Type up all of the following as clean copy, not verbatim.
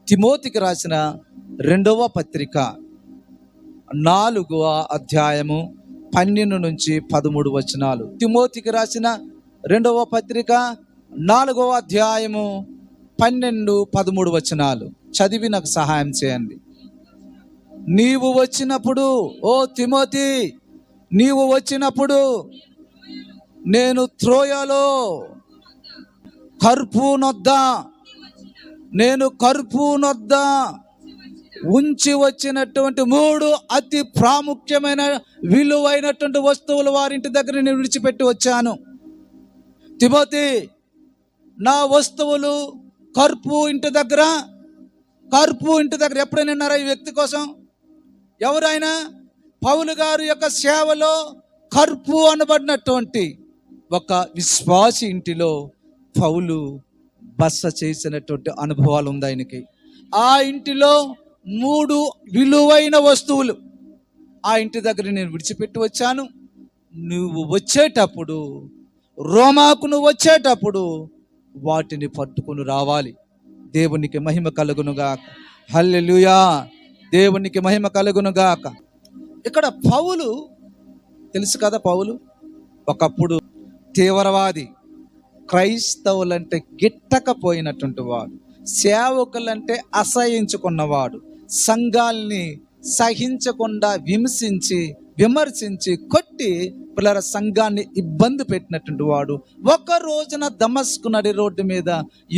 తిమోతికి రాసిన 2వ పత్రిక 4వ అధ్యాయము 12 నుంచి 13 వచనాలు. తిమోతికి రాసిన 2వ పత్రిక 4వ అధ్యాయము 12, 13 వచనాలు చదివి నాకు సహాయం చేయండి. నీవు వచ్చినప్పుడు, ఓ తిమోతి, నీవు వచ్చినప్పుడు నేను త్రోయలో కర్పూనొద్ద ఉంచి వచ్చినటువంటి 3 అతి ప్రాముఖ్యమైన విలువైనటువంటి వస్తువులు వారింటి దగ్గర నేను విడిచిపెట్టి వచ్చాను. తిమోతి, నా వస్తువులు కర్పు ఇంటి దగ్గర ఎప్పుడైనా ఉన్నారా ఈ వ్యక్తి కోసం? ఎవరైనా పౌలు గారు యొక్క సేవలో కర్పు అనబడినటువంటి ఒక విశ్వాసి ఇంటిలో పౌలు బస చేసినటువంటి అనుభవాలు ఉంది ఆయనకి. ఆ ఇంటిలో 3 విలువైన వస్తువులు ఆ ఇంటి దగ్గర నేను విడిచిపెట్టి వచ్చాను. నువ్వు వచ్చేటప్పుడు, రోమాకు నువ్వు వచ్చేటప్పుడు వాటిని పట్టుకుని రావాలి. దేవునికి మహిమ కలుగునుగాక. హల్లెలూయా, దేవునికి మహిమ కలుగునుగాక. ఇక్కడ పౌలు తెలుసు కదా, పౌలు ఒకప్పుడు తీవ్రవాది, క్రైస్తవులంటే గిట్టకపోయినటువంటి వాడు, సేవకులంటే అసహించుకున్నవాడు, సంఘాల్ని సహించకుండా విమర్శించి కొట్టి పిల్లల సంఘాన్ని ఇబ్బంది పెట్టినటువంటి వాడు ఒక రోజున దమస్కు నడి రోడ్డు మీద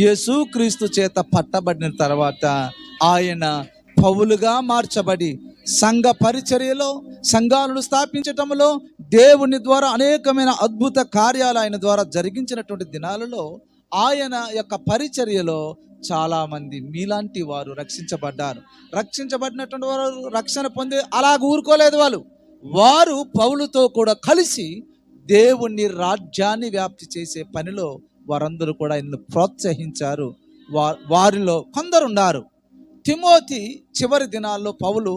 యేసుక్రీస్తు చేత పట్టబడిన తర్వాత ఆయన పౌలుగా మార్చబడి సంఘ పరిచర్యలో, సంఘాలను స్థాపించటంలో దేవుని ద్వారా అనేకమైన అద్భుత కార్యాలు ఆయన ద్వారా జరిగించినటువంటి దినాలలో ఆయన యొక్క పరిచర్యలో చాలామంది మీలాంటి వారు రక్షించబడినటువంటి వారు రక్షణ పొంది అలాగ ఊరుకోలేదు. వారు పౌలుతో కూడా కలిసి దేవుని రాజ్యాన్ని వ్యాప్తి చేసే పనిలో వారందరూ కూడా ఆయనను ప్రోత్సహించారు. వారిలో కొందరున్నారు. తిమోతి చివరి దినాల్లో పౌలు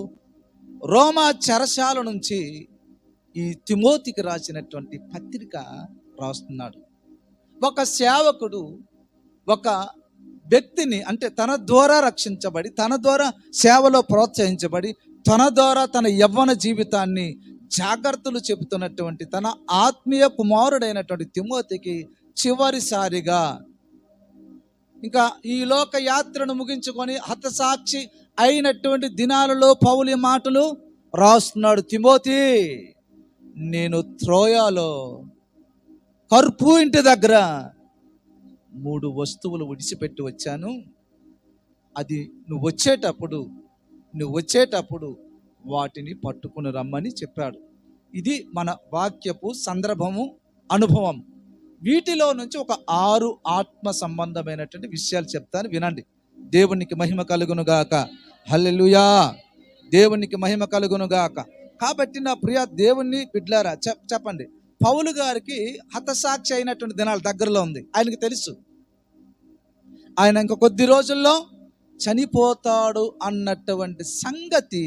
రోమా చెరసాల నుంచి ఈ తిమోతికి రాసినటువంటి పత్రిక రాస్తున్నాడు. ఒక సేవకుడు ఒక వ్యక్తిని, అంటే తన ద్వారా రక్షించబడి, తన ద్వారా సేవలో ప్రోత్సహించబడి, తన ద్వారా తన యవ్వన జీవితాన్ని జాగ్రత్తలు చెబుతున్నటువంటి తన ఆత్మీయ కుమారుడైనటువంటి తిమోతికి చివరిసారిగా ఇంకా ఈ లోక యాత్రను ముగించుకొని హతసాక్షి అయినటువంటి దినాలలో పౌలు మాటలు రాస్తున్నాడు. తిమోతి, నేను త్రోయాలో కర్పు ఇంటి దగ్గర 3 వస్తువులు విడిచిపెట్టి వచ్చాను. అది నువ్వు వచ్చేటప్పుడు వాటిని పట్టుకుని రమ్మని చెప్పాడు. ఇది మన వాక్యపు సందర్భము, అనుభవం. వీటిలో నుంచి ఒక 6 ఆత్మ సంబంధమైనటువంటి విషయాలు చెప్తాను, వినండి. దేవునికి మహిమ కలుగునుగాక. హల్లెలూయా, దేవునికి మహిమ కలుగునుగాక. కాబట్టి నా ప్రియ దేవుని బిడ్డలారా, చెప్పండి, పౌలు గారికి హతసాక్షి అయినటువంటి దినాలు దగ్గరలో ఉంది. ఆయనకి తెలుసు ఆయన ఇంకా కొద్ది రోజుల్లో చనిపోతాడు అన్నటువంటి సంగతి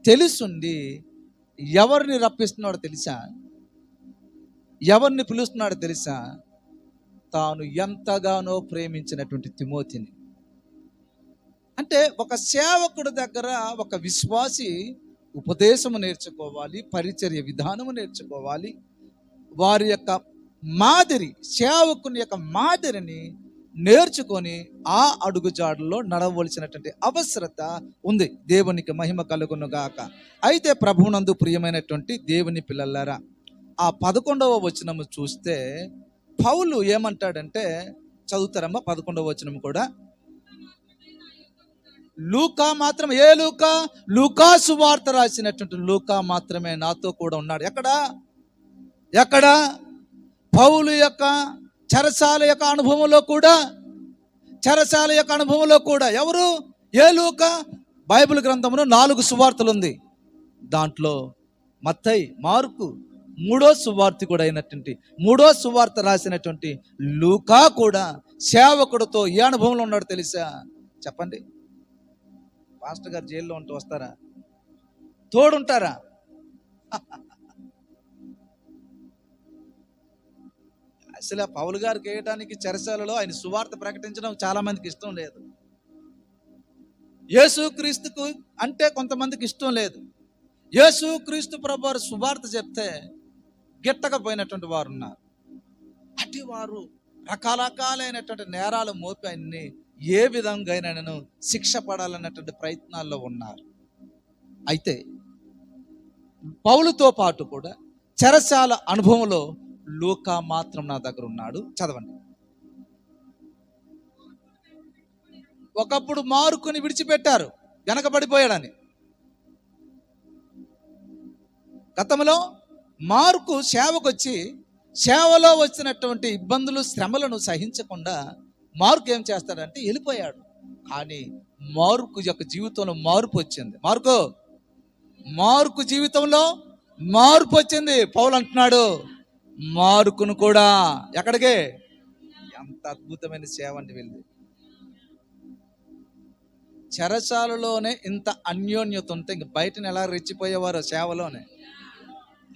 తెలుసుండి ఎవరిని రప్పిస్తున్నాడో తెలుసా? ఎవరిని పిలుస్తున్నాడో తెలుసా? తాను ఎంతగానో ప్రేమించినటువంటి తిమోతిని. అంటే ఒక సేవకుడి దగ్గర ఒక విశ్వాసి ఉపదేశము నేర్చుకోవాలి, పరిచర్య విధానము నేర్చుకోవాలి, వారి యొక్క మాదిరి, సేవకుని యొక్క మాదిరిని నేర్చుకొని ఆ అడుగుజాడల్లో నడవలసినటువంటి అవసరత ఉంది. దేవునికి మహిమ కలుగునుగాక. అయితే ప్రభువునందు ప్రియమైనటువంటి దేవుని పిల్లలారా, ఆ 11వ వచనము చూస్తే పౌలు ఏమంటాడంటే, చదువుతారమ్మా 11వ వచనం కూడా. లూకా మాత్రమే, లూకా సువార్త రాసినటువంటి లూకా మాత్రమే నాతో కూడా ఉన్నాడు. ఎక్కడ పౌలు యొక్క చెరసాల యొక్క అనుభవంలో కూడా ఎవరు? లూకా. బైబిల్ గ్రంథంలో 4 సువార్తలు ఉంది. దాంట్లో మత్తయి, మార్కు, 3వ సువార్త కూడా అయినటువంటి 3వ సువార్త రాసినటువంటి లూకా కూడా సేవకుడితో ఏ అనుభవంలో ఉన్నాడు తెలుసా? చెప్పండి. పాస్టర్ గారు జైల్లో ఉంటూ వస్తారా? తోడుంటారా? అసలు పౌలు గారికి వేయడానికి చెరసాలలో ఆయన సువార్త ప్రకటించడం చాలా మందికి ఇష్టం లేదు. యేసుక్రీస్తుకు అంటే కొంతమందికి ఇష్టం లేదు. యేసుక్రీస్తు ప్రభువారు సువార్త చెప్తే గిట్టకపోయినటువంటి వారు ఉన్నారు. అటు వారు రకరకాలైనటువంటి నేరాలు మోపి ఆయన్ని ఏ విధంగా అయినా శిక్ష పడాలన్నటువంటి ప్రయత్నాల్లో ఉన్నారు. అయితే పౌలుతో పాటు కూడా చెరసాల అనుభవంలో లూకా మాత్రం నా దగ్గర ఉన్నాడు. చదవండి. ఒకప్పుడు మార్కుని విడిచిపెట్టారు వెనకబడిపోయాడని. గతంలో మార్కు సేవకొచ్చి సేవలో వచ్చినటువంటి ఇబ్బందులు శ్రమలను సహించకుండా మార్కు ఏం చేస్తాడంటే వెళ్ళిపోయాడు. కానీ మార్కు యొక్క జీవితంలో మార్పు వచ్చింది. మార్కు జీవితంలో మార్పు వచ్చింది. పౌలు అంటున్నాడు మార్కును కూడా ఎక్కడికే, ఎంత అద్భుతమైన సేవ అండి వెళ్ళి. చెరసాలలోనే ఇంత అన్యోన్యత ఉంటే ఇంక బయటని ఎలా రెచ్చిపోయేవారో సేవలోనే.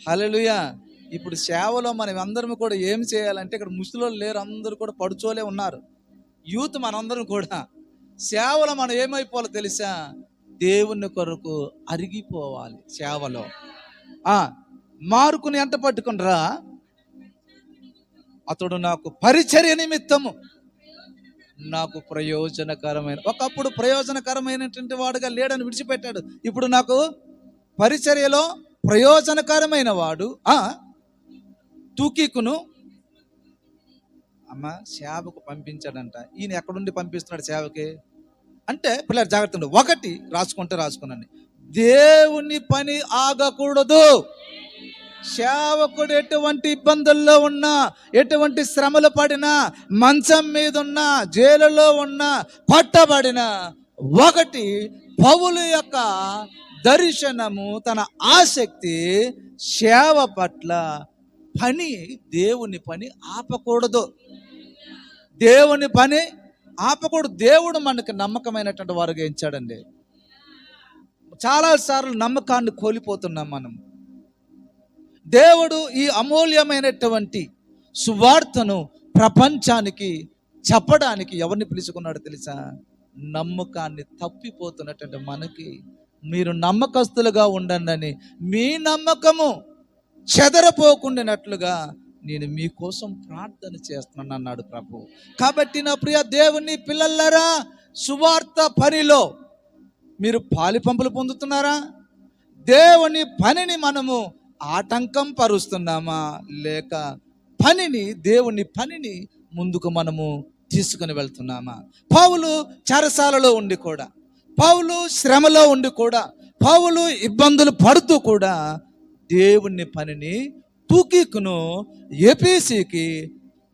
హల్లెలూయా. ఇప్పుడు సేవలో మనం అందరం కూడా ఏం చేయాలంటే, ఇక్కడ ముసలోళ్ళు లేరు, అందరూ కూడా పడుచోలే ఉన్నారు. యూత్ మనందరం కూడా సేవలో మనం ఏమైపోవాలో తెలుసా? దేవుని కొరకు అరిగిపోవాలి సేవలో. మార్కుని ఎంట పట్టుకునిరా, అతడు నాకు పరిచర్య నిమిత్తము నాకు ప్రయోజనకరమైన, ఒకప్పుడు ప్రయోజనకరమైనటువంటి వాడుగా లేడని విడిచిపెట్టాడు. ఇప్పుడు నాకు పరిచర్యలో ప్రయోజనకరమైన వాడు తూకీకును సేవకు పంపించాడంట. ఈయన ఎక్కడుండి పంపిస్తున్నాడు సేవకి అంటే, పిల్లలు జాగ్రత్త, ఒకటి రాసుకున్నాను, దేవుని పని ఆగకూడదు. సేవకుడు ఎటువంటి ఇబ్బందుల్లో ఉన్నా, ఎటువంటి శ్రమలు పడినా, మంచం మీద ఉన్నా, జైలులో ఉన్నా, పట్టబడినా, ఒకటి పౌలు యొక్క దర్శనము, తన ఆసక్తి సేవ పట్ల పని, దేవుని పని ఆపకూడదు. దేవుని పని ఆపకూడదు. దేవుడు మనకి నమ్మకమైనటువంటి వారుగా ఇచ్చాడండి. చాలాసార్లు నమ్మకాన్ని కోల్పోతున్నాం మనం. దేవుడు ఈ అమూల్యమైనటువంటి సువార్తను ప్రపంచానికి చెప్పడానికి ఎవరిని పిలుచుకున్నాడో తెలుసా? నమ్మకాన్ని తప్పిపోతున్నటువంటి మనకి మీరు నమ్మకస్తులుగా ఉండండి, మీ నమ్మకము చెదరపోకుండానట్లుగా నేను మీకోసం ప్రార్థన చేస్తున్నాను అన్నాడు ప్రభు. కాబట్టి నా ప్రియ దేవుని పిల్లలారా, సువార్త పనిలో మీరు పాలిపంపులు పొందుతున్నారా? దేవుని పనిని మనము ఆటంకం పరుస్తున్నామా, లేక దేవుని పనిని ముందుకు మనము తీసుకుని వెళ్తున్నామా? పౌలు చెరసాలలో ఉండి కూడా, పౌలు శ్రమలో ఉండి కూడా, పౌలు ఇబ్బందులు పడుతూ కూడా దేవుని పనిని తూకీకును ఎఫెసీకి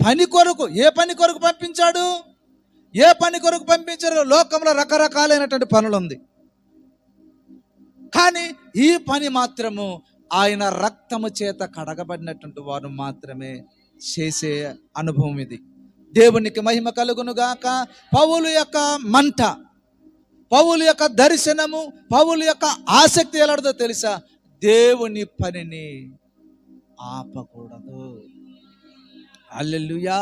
పని కొరకు, ఏ పని కొరకు పంపించాడు? ఏ పని కొరకు పంపించారు? లోకంలో రకరకాలైనటువంటి పనులు ఉంది, కానీ ఈ పని మాత్రము ఆయన రక్తము చేత కడగబడినటువంటి వారు మాత్రమే చేసే అనుభవం ఇది. దేవునికి మహిమ కలుగును గాక. పౌలు యొక్క మంట, పౌలు యొక్క దర్శనము, పౌలు యొక్క ఆసక్తి ఎలాంటిదో తెలుసా? దేవుని పనిని ఆపకూడదు. హల్లెలూయా.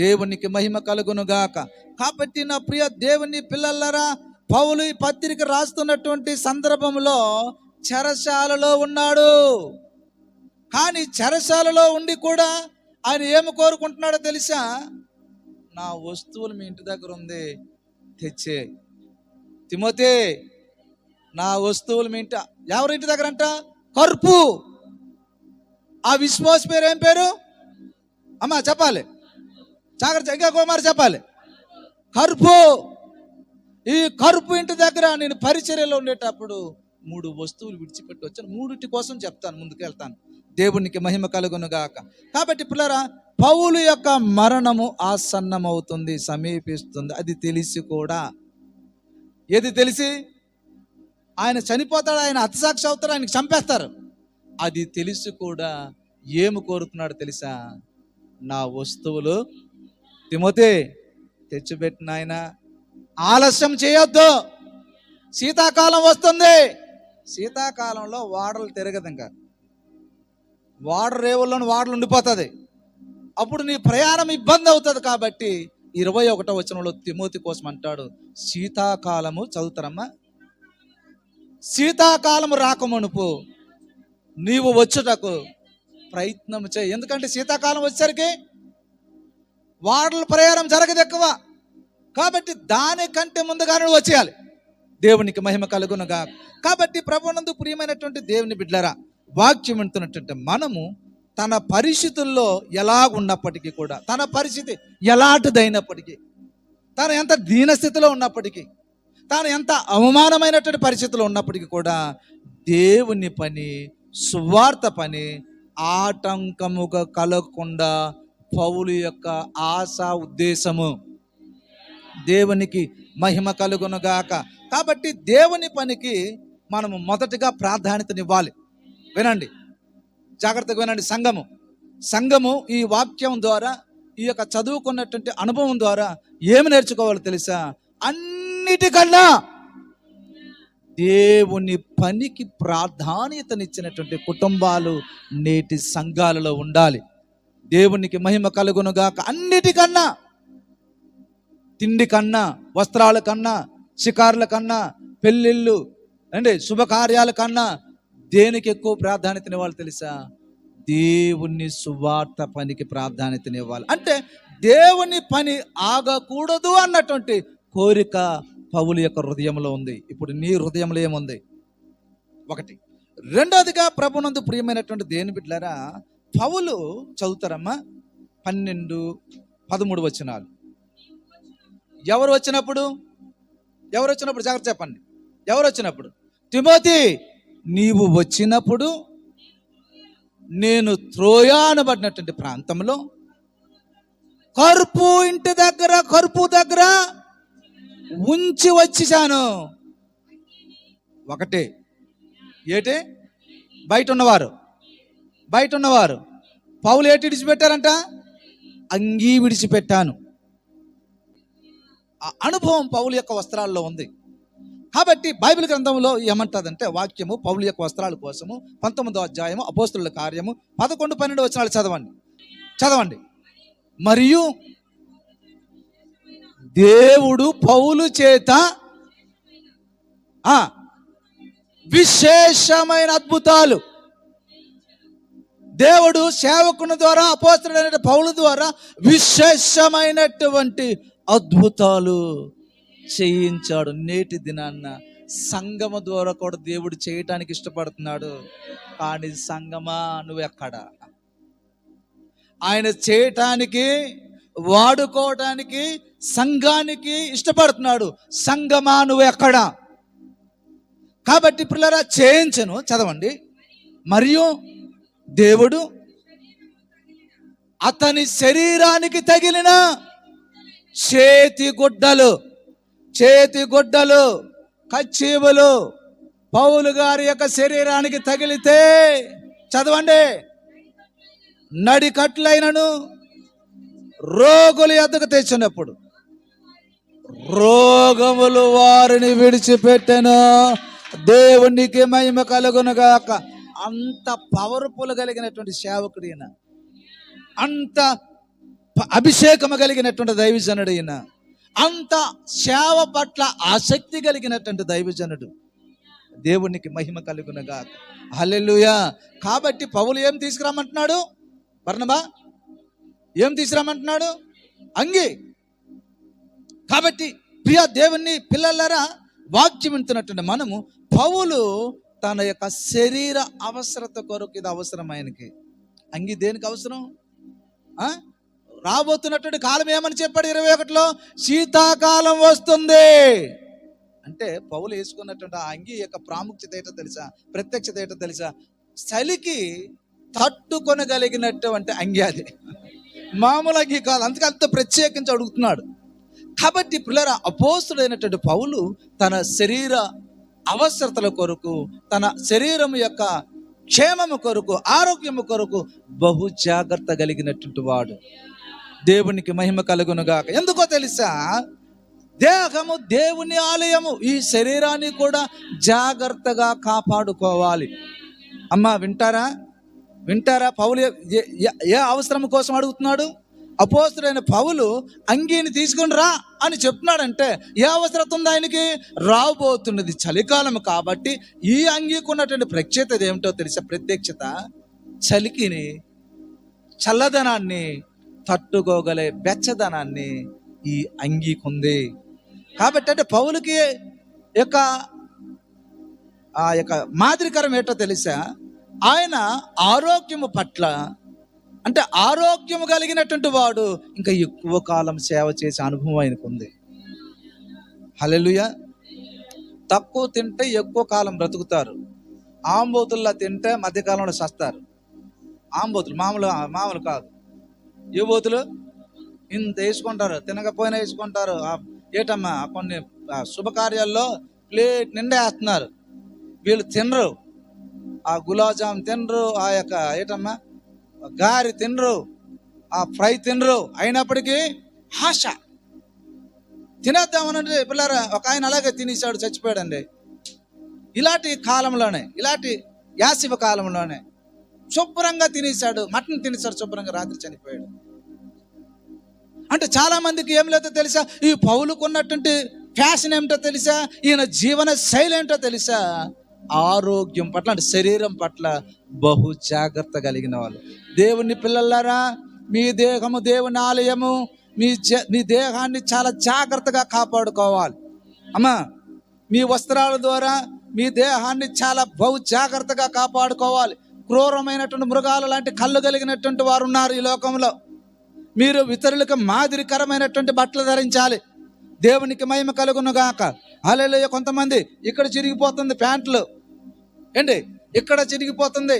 దేవునికి మహిమ కలుగును గాక. కాబట్టి నా ప్రియ దేవుని పిల్లలారా, పౌలు ఈ పత్రిక రాస్తున్నటువంటి సందర్భంలో చెరసాలలో ఉన్నాడు. కానీ చెరసాలలో ఉండి కూడా ఆయన ఏమి కోరుకుంటున్నాడో తెలుసా? నా వస్తువులు మీ ఇంటి దగ్గర ఉంది, తెచ్చే. తిమోతే, నా వస్తువులు మీ ఇంటి, ఎవరింటి దగ్గర అంట? కర్పు. ఆ విశ్వాస పేరు ఏం పేరు? అమ్మా చెప్పాలి, జాగ్రత్త, ఇంకా కుమార్ చెప్పాలి. కర్పు. ఈ కర్పు ఇంటి దగ్గర నేను పరిచర్యలో ఉండేటప్పుడు 3 వస్తువులు విడిచిపెట్టి వచ్చాను. 3 కోసం చెప్తాను, ముందుకెళ్తాను. దేవునికి మహిమ కలుగును గాక. కాబట్టి పిల్లరా, పౌలు యొక్క మరణము ఆసన్నమవుతుంది, సమీపిస్తుంది. అది తెలిసి కూడా, ఏది తెలిసి? ఆయన చనిపోతాడు, ఆయన హతసాక్షి అవుతాడు, ఆయనకి చంపేస్తారు. అది తెలిసి కూడా ఏమి కోరుతున్నాడు తెలుసా? నా వస్తువులు తిమోతే తెచ్చిపెట్టిన ఆయన, ఆలస్యం చేయొద్దు. శీతాకాలం వస్తుంది. శీతాకాలంలో వాడలు తిరగదు, ఇంకా వాడరు రేవుల్లోని వాడలు ఉండిపోతుంది. అప్పుడు నీ ప్రయాణం ఇబ్బంది అవుతుంది. కాబట్టి 21వ వచనంలో తిమోతి కోసం అంటాడు, శీతాకాలము చదువుతారమ్మా, శీతాకాలము రాకమునుపు నీవు వచ్చుటకు ప్రయత్నం చేయి. ఎందుకంటే శీతాకాలం వచ్చేసరికి వాడల ప్రయాణం జరగదు ఎక్కువ, కాబట్టి దానికంటే ముందుగా నువ్వు వచ్చేయాలి. దేవునికి మహిమ కలుగునుగా. కాబట్టి ప్రభువునందు ప్రియమైనటువంటి దేవుని బిడ్డలారా, వాక్యం వింటున్నటువంటి మనము తన పరిస్థితుల్లో ఎలా ఉన్నప్పటికీ కూడా, తన పరిస్థితి ఎలాంటిదైనప్పటికీ, తను ఎంత దీనస్థితిలో ఉన్నప్పటికీ, తాను ఎంత అవమానమైనటువంటి పరిస్థితిలో ఉన్నప్పటికీ కూడా దేవుని పని, సువార్త పని ఆటంకముగా కలగకుండా పౌలు యొక్క ఆశ, ఉద్దేశము. దేవునికి మహిమ కలుగునుగాక. కాబట్టి దేవుని పనికి మనము మొదటగా ప్రాధాన్యతనివ్వాలి. వినండి, జాగ్రత్తగా వినండి. సంఘము ఈ వాక్యం ద్వారా, ఈ యొక్క చదువుకున్నటువంటి అనుభవం ద్వారా ఏమి నేర్చుకోవాలో తెలుసా? అన్నిటికన్నా దేవుని పనికి ప్రాధాన్యతనిచ్చినటువంటి కుటుంబాలు నేటి సంఘాలలో ఉండాలి. దేవునికి మహిమ కలుగునుగాక. అన్నిటికన్నా, తిండి కన్నా, వస్త్రాల కన్నా, షికారుల కన్నా, పెళ్ళిళ్ళు అంటే శుభకార్యాల కన్నా దేనికి ఎక్కువ ప్రాధాన్యతనివ్వాలి తెలుసా? దేవుని సువార్త పనికి ప్రాధాన్యతనివ్వాలి. అంటే దేవుని పని ఆగకూడదు అన్నటువంటి కోరిక పౌలు యొక్క హృదయంలో ఉంది. ఇప్పుడు నీ హృదయంలో ఏముంది? ఒకటి. రెండోదిగా ప్రభునందు ప్రియమైనటువంటి దేవుని బిడ్డలారా, పౌలు చదువుతారమ్మా 12-13 వచనాలు. ఎవరు వచ్చినప్పుడు జాగ్రత్త చెప్పండి. ఎవరు వచ్చినప్పుడు? తిమోతి, నీవు వచ్చినప్పుడు నేను త్రోయా అనబడినటువంటి ప్రాంతంలో కర్పు దగ్గర ఉంచి వచ్చేసాను. ఒకటే ఏటే బయట ఉన్నవారు పౌలు ఏటి విడిచిపెట్టారంట? అంగీ విడిచిపెట్టాను. ఆ అనుభవం పౌలు యొక్క వస్త్రాల్లో ఉంది. కాబట్టి బైబిల్ గ్రంథంలో ఏమంటుందంటే వాక్యము పౌలు యొక్క వస్త్రాల కోసము 19వ అధ్యాయము అపోస్తలుల కార్యము 11-12 వచనాలు చదవండి. మరియు దేవుడు పౌలు చేత విశేషమైన అద్భుతాలు, దేవుడు సేవకుని ద్వారా, అపోస్తలుడైన పౌలు ద్వారా విశేషమైనటువంటి అద్భుతాలు చేయించాడు. నేటి దినాన్న సంగమ ద్వారా కూడా దేవుడు చేయటానికి ఇష్టపడుతున్నాడు. కానీ సంగమా నువ్వు ఎక్కడ? ఆయన చేయటానికి, వాడుకోవటానికి సంఘానికి ఇష్టపడుతున్నాడు. సంగమా నువ్వు ఎక్కడ? కాబట్టి పిల్లరా చేయించను, చదవండి. మరియు దేవుడు అతని శరీరానికి తగిలిన చేతి గుడ్డలు కచ్చీవులు పౌలు గారి యొక్క శరీరానికి తగిలితే, చదవండి, నడికట్లైనను రోగులు ఎద్దకు తెచ్చినప్పుడు రోగములు వారిని విడిచిపెట్టెను. దేవునికి మహిమ కలుగునుగాక. అంత పవర్ఫుల్ కలిగినటువంటి సేవకుడైన, అంత అభిషేకము కలిగినటువంటి దైవజనుడైన, అంత సేవ పట్ల ఆసక్తి కలిగినటువంటి దైవజనుడు. దేవునికి మహిమ కలుగునుగాక. హల్లెలూయా. కాబట్టి పౌలు ఏం తీసుకురామంటున్నాడు? బర్నబా ఏం తీసుకురామంటున్నాడు? అంగి. కాబట్టి ప్రియ దేవుని పిల్లలారా, వాక్యం వింటున్నటువంటి మనము పౌలు తన యొక్క శరీర అవసరత కొరకు ఇది అవసరం. ఆయనకి అంగి దేనికి అవసరం? రాబోతున్నటువంటి కాలం ఏమని చెప్పాడు 21లో? శీతాకాలం వస్తుంది అంటే పౌలు వేసుకున్నటువంటి ఆ అంగి యొక్క ప్రాముఖ్యత ఏంటో తెలుసా? ప్రత్యక్షత ఏంటో తెలుసా? చలికి తట్టుకొనగలిగినటువంటి అంగి. అది మామూలు అంగి కాదు, అందుకే అంత ప్రత్యేకించి అడుగుతున్నాడు. కాబట్టి పిల్లరా, అపోస్తుడైనటువంటి పౌలు తన శరీర అవసరతల కొరకు, తన శరీరం యొక్క క్షేమము కొరకు, ఆరోగ్యము కొరకు బహు జాగ్రత్త కలిగినటువంటి వాడు. దేవునికి మహిమ కలుగునుగాక. ఎందుకో తెలుసా? దేహము దేవుని ఆలయము. ఈ శరీరాన్ని కూడా జాగ్రత్తగా కాపాడుకోవాలి. అమ్మా వింటారా? పౌలు ఏ అవసరం కోసం అడుగుతున్నాడు? అపోస్తలుడైన పౌలు అంగీని తీసుకుని రా అని చెప్తున్నాడంటే ఏ అవసరం ఉంది ఆయనకి? రాబోతున్నది చలికాలం కాబట్టి ఈ అంగీకి ఉన్నటువంటి ప్రత్యేకత ఏమిటో తెలుసా? ప్రత్యక్షత చలికిని, చల్లదనాన్ని తట్టుకోగలే వెచ్చదనాన్ని ఈ అంగీకి ఉంది. కాబట్టి అంటే పౌలుకి ఆ యొక్క మాదిరికరం ఏంటో తెలుసా? ఆయన ఆరోగ్యము పట్ల, అంటే ఆరోగ్యము కలిగినటువంటి వాడు ఇంకా ఎక్కువ కాలం సేవ చేసే అనుభవం ఆయనకు ఉంది. హల్లెలూయా. తక్కువ తింటే ఎక్కువ కాలం బ్రతుకుతారు. ఆంబోతుల్లా తింటే మధ్యకాలంలో సస్తారు. ఆంబోతులు మామూలు కాదు. ఏ బోతులు ఇంత వేసుకుంటారు, తినకపోయినా వేసుకుంటారు. ఏటమ్మా కొన్ని శుభకార్యాల్లో ప్లేట్ నిండా వేస్తున్నారు, వీళ్ళు తినరు. ఆ గులాబ్ జామ్ తినరు, ఆ యొక్క ఏటమ్మా గారి తినరు, ఆ ఫ్రై తినరు. అయినప్పటికీ ఆశ తినేద్దామనంటే పిల్లరా ఒక ఆయన అలాగే తినేసాడు, చచ్చిపోయాడండి. ఇలాంటి కాలంలోనే, ఇలాంటి యాసివ కాలంలోనే శుభ్రంగా తినేసాడు, మటన్ తినేసాడు శుభ్రంగా, రాత్రి చనిపోయాడు. అంటే చాలా మందికి ఏం లేదో తెలుసా? ఈ పౌలుకు ఉన్నటువంటి ఫ్యాషన్ ఏమిటో తెలుసా? ఈయన జీవన శైలి ఏంటో తెలుసా? ఆరోగ్యం పట్ల, అంటే శరీరం పట్ల బహు జాగ్రత్త కలిగిన వాళ్ళు. దేవుని పిల్లలారా, మీ దేహము దేవుని ఆలయము. మీ దేహాన్ని చాలా జాగ్రత్తగా కాపాడుకోవాలి అమ్మా. మీ వస్త్రాల ద్వారా మీ దేహాన్ని చాలా బహు జాగ్రత్తగా కాపాడుకోవాలి. క్రూరమైనటువంటి మృగాలు లాంటి కళ్ళు కలిగినటువంటి వారు ఉన్నారు ఈ లోకంలో. మీరు ఇతరులకు మాదిరికరమైనటువంటి బట్టలు ధరించాలి. దేవునికి మహిమ కలుగును గాక. హల్లెలూయా. కొంతమంది ఇక్కడ చిరిగిపోతుంది ప్యాంట్లు, ఏంటి ఇక్కడ చిరిగిపోతుంది,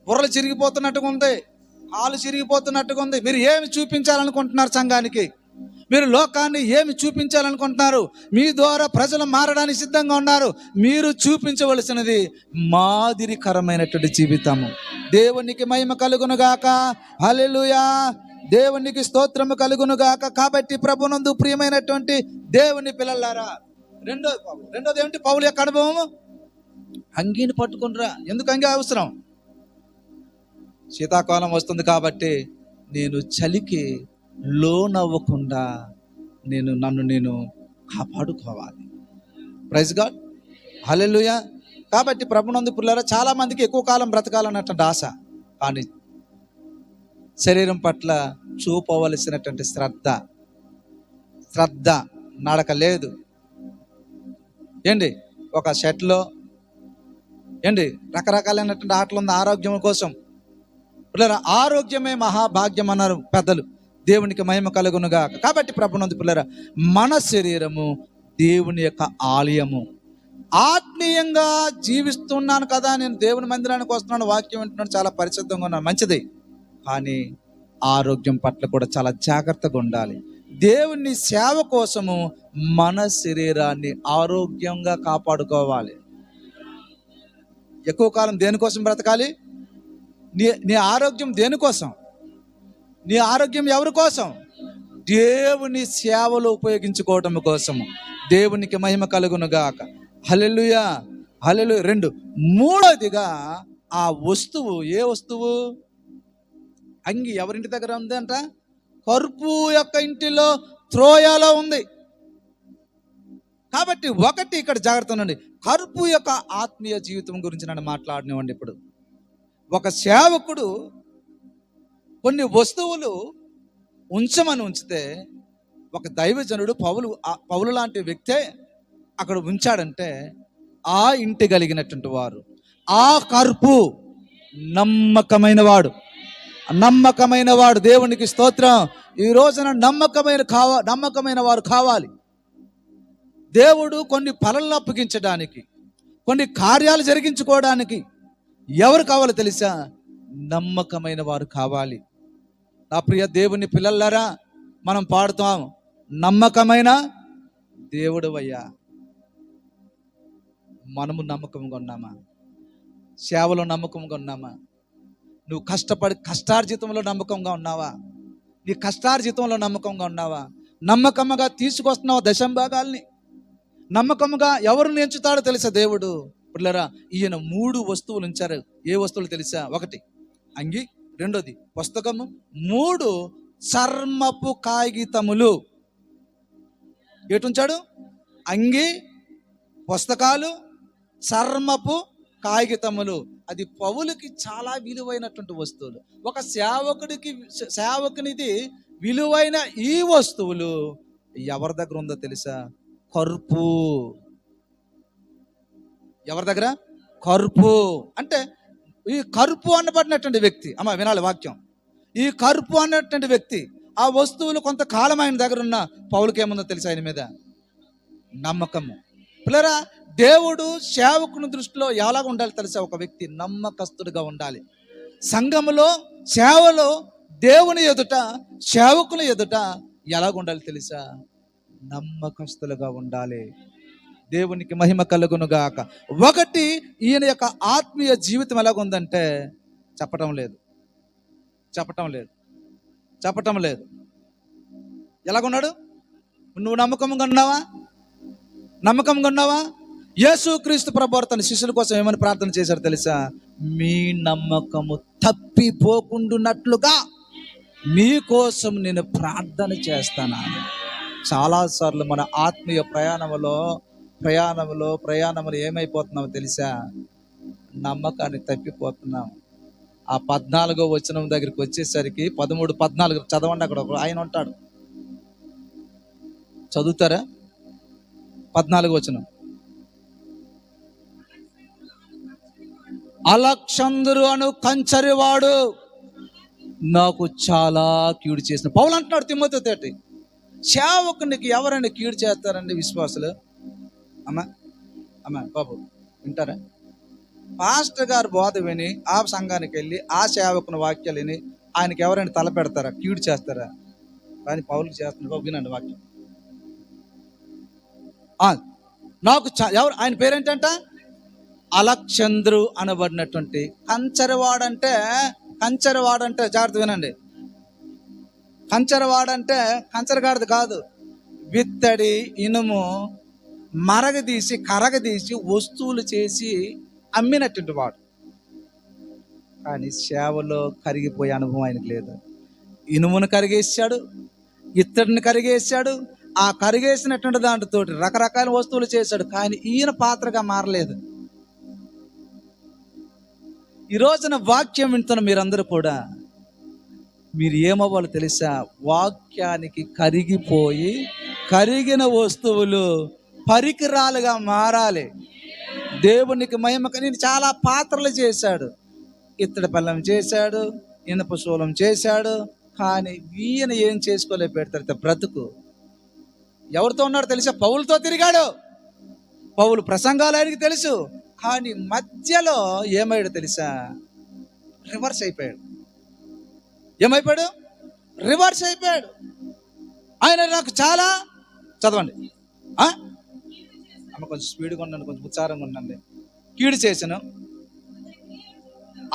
బుర్రలు చిరిగిపోతున్నట్టుగా ఉంది, కాలు చిరిగిపోతున్నట్టుగా ఉంది. మీరు ఏమి చూపించాలనుకుంటున్నారు సంఘానికి? మీరు లోకాన్ని ఏమి చూపించాలనుకుంటున్నారు? మీ ద్వారా ప్రజలు మారడానికి సిద్ధంగా ఉన్నారు. మీరు చూపించవలసినది మాదిరికరమైనటువంటి జీవితము. దేవునికి మహిమ కలుగును గాక. హల్లెలూయా. దేవునికి స్తోత్రము కలుగును గాక. కాబట్టి ప్రభునందు ప్రియమైనటువంటి దేవుని పిల్లలారా, రెండోది ఏమిటి? పౌలు యొక్క అనుభవము. అంగీని పట్టుకునిరా. ఎందుకు అంగీ అవసరం? శీతాకాలం వస్తుంది కాబట్టి నేను చలికి లోనవ్వకుండా నన్ను నేను కాపాడుకోవాలి. Praise God. హల్లెలూయా. కాబట్టి ప్రభునందు పిల్లలారా, చాలా మందికి ఎక్కువ కాలం బ్రతకాలన్నటువంటి ఆశ, కానీ శరీరం పట్ల చూపవలసినటువంటి శ్రద్ధ నడక లేదు. ఏంటి ఒక షర్ట్లో ఏంటి రకరకాలైనటువంటి ఆటలు ఉంది ఆరోగ్యం కోసం. పిల్లరా, ఆరోగ్యమే మహాభాగ్యం అన్నారు పెద్దలు. దేవునికి మహిమ కలుగునుగా. కాబట్టి ప్రభునందు పిల్లరా, మన శరీరము దేవుని యొక్క ఆలయము. ఆత్మీయంగా జీవిస్తున్నాను కదా, నేను దేవుని మందిరానికి వస్తున్నాను, వాక్యం వింటున్నాను, చాలా పరిశుద్ధంగా ఉన్నాను, మంచిది. కానీ ఆరోగ్యం పట్ల కూడా చాలా జాగ్రత్తగా ఉండాలి. దేవుని సేవ కోసము మన శరీరాన్ని ఆరోగ్యంగా కాపాడుకోవాలి. ఎక్కువ కాలం దేనికోసం బ్రతకాలి? నీ ఆరోగ్యం దేనికోసం? నీ ఆరోగ్యం ఎవరి కోసం? దేవుని సేవలో ఉపయోగించుకోవటం కోసము. దేవునికి మహిమ కలుగును గాక. హల్లెలూయా. హల్లెలూయా. 2 మూడోదిగా ఆ వస్తువు, ఏ వస్తువు? అంగి ఎవరింటి దగ్గర ఉంది అంట? కర్పు యొక్క ఇంటిలో, త్రోయాలో ఉంది. కాబట్టి ఒకటి ఇక్కడ జాగ్రత్త ఉండండి. కర్పు యొక్క ఆత్మీయ జీవితం గురించి నన్ను మాట్లాడినవ్వండి. ఇప్పుడు ఒక సేవకుడు కొన్ని వస్తువులు ఉంచమని ఉంచితే, ఒక దైవజనుడు పౌలు లాంటి వ్యక్తే అక్కడ ఉంచాడంటే ఆ ఇంటి కలిగినటువంటి వారు, ఆ కర్పు నమ్మకమైన వాడు. దేవునికి స్తోత్రం. ఈ రోజున నమ్మకమైన వారు కావాలి. దేవుడు కొన్ని పనులను అప్పగించడానికి, కొన్ని కార్యాలు జరిగించుకోవడానికి ఎవరు కావాలో తెలుసా? నమ్మకమైన వారు కావాలి. నా ప్రియ దేవుని పిల్లలారా, మనం పాడుతాం, నమ్మకమైన దేవుడవయ్యా. మనము నమ్మకంగా ఉన్నామా? సేవలో నమ్మకంగా ఉన్నామా? నువ్వు కష్టార్జితంలో నమ్మకంగా ఉన్నావా? నీ కష్టార్జితంలో నమ్మకంగా ఉన్నావా? నమ్మకంగా తీసుకొస్తున్నావా దశంభాగాల్ని? నమ్మకంగా ఎవరు ఎంచుతాడో తెలుసా దేవుడు? పిల్లరా, ఈయన 3 వస్తువులు ఉంచారు. ఏ వస్తువులు తెలుసా? 1 అంగి, 2 పుస్తకము, 3 చర్మపు కాగితములు. ఎటుంచాడు? అంగి, పుస్తకాలు, చర్మపు కాగితములు. అది పౌలుకి చాలా విలువైనటువంటి వస్తువులు. ఒక సేవకునిది విలువైన ఈ వస్తువులు ఎవరి దగ్గర ఉందో తెలుసా? కర్పు. ఎవరి దగ్గర? కర్పు. అంటే ఈ కర్పు అనబడినటువంటి వ్యక్తి, అమ్మ వినాలి వాక్యం, ఈ కర్పు అన్నటువంటి వ్యక్తి ఆ వస్తువులు కొంతకాలం ఆయన దగ్గర ఉన్న పౌలుకి ఏముందో తెలుసా? ఆయన మీద నమ్మకము. పిల్లరా, దేవుడు సేవకుని దృష్టిలో ఎలాగ ఉండాలి తెలుసా? ఒక వ్యక్తి నమ్మకస్తుడిగా ఉండాలి. సంఘములో, సేవలో, దేవుని ఎదుట, సేవకుల ఎదుట ఎలాగ ఉండాలి తెలుసా? నమ్మకస్తులుగా ఉండాలి. దేవునికి మహిమ కలుగును గాక. ఒకటి, ఈయన యొక్క ఆత్మీయ జీవితం ఎలాగుందంటే చెప్పటం లేదు. ఎలాగున్నాడు? నువ్వు నమ్మకంగా ఉన్నావా? యేసుక్రీస్తు ప్రభువు తన శిష్యుల కోసం ఏమని ప్రార్థన చేశారు తెలుసా? మీ నమ్మకము తప్పిపోకుండునట్లుగా మీకోసం నేను ప్రార్థన చేస్తాను. చాలాసార్లు మన ఆత్మీయ ప్రయాణంలో ఏమైపోతున్నామో తెలుసా? నమ్మకాన్ని తప్పిపోతున్నాం. ఆ 14వ వచనం దగ్గరికి వచ్చేసరికి 13, 14 చదవండి. అక్కడ ఆయన ఉంటాడు, చదువుతారా? 14వ వచనం. అలెగ్జందరు అను కంచరివాడు నాకు చాలా కీడు చేసిన. పౌలు అంటున్నాడు తిమోతితోటి, సేవకునికి ఎవరైనా కీడు చేస్తారండి విశ్వాసులు? అమ్మా బాబు వింటారా? పాస్టర్ గారు బోధ విని ఆ సంఘానికి వెళ్ళి ఆ సేవకుని వాక్యాలు విని ఆయనకి ఎవరైనా తల పెడతారా? కీడు చేస్తారా? కానీ పౌలుకి చేస్తున్నారు. బాబు వినండి వాక్యం. నాకు ఎవరు? ఆయన పేరేంటంట? అలెగ్జందరు అనబడినటువంటి కంచరవాడంటే జాగ్రత్త వినండి. కంచరవాడంటే కంచరగాడిది కాదు, విత్తడి ఇనుము కరగదీసి వస్తువులు చేసి అమ్మినటువంటి వాడు. కానీ సేవలో కరిగిపోయే అనుభవం ఆయనకు లేదు. ఇనుమును కరిగేసాడు, ఇత్తడిని కరిగేసాడు, ఆ కరిగేసినటువంటి దాంతో రకరకాల వస్తువులు చేశాడు. కానీ ఈయన పాత్రగా మారలేదు. ఈ రోజున వాక్యం వింటున్న మీరందరూ కూడా మీరు ఏమవ్వాలో తెలుసా? వాక్యానికి కరిగిపోయి కరిగిన వస్తువులు పరికరాలుగా మారాలి. దేవునికి మహిమ. నేను చాలా పాత్రలు చేశాడు, ఇత్తడి పళ్ళెం చేశాడు, ఇనప శూలం చేశాడు, కానీ ఈయన ఏం చేసుకోలే పెడతాడు బ్రతుకు. ఎవరితో ఉన్నాడు తెలుసా? పౌలుతో తిరిగాడు. పౌలు ప్రసంగాలు ఆయనకి తెలుసు, కానీ మధ్యలో ఏమయ్యాడు తెలుసా? రివర్స్ అయిపోయాడు. ఆయన నాకు చాలా చదవండి. అమ్మ కొంచెం స్పీడ్గా ఉండండి, కొంచెం ఉచ్చారంగా ఉండండి. కీడు చేసను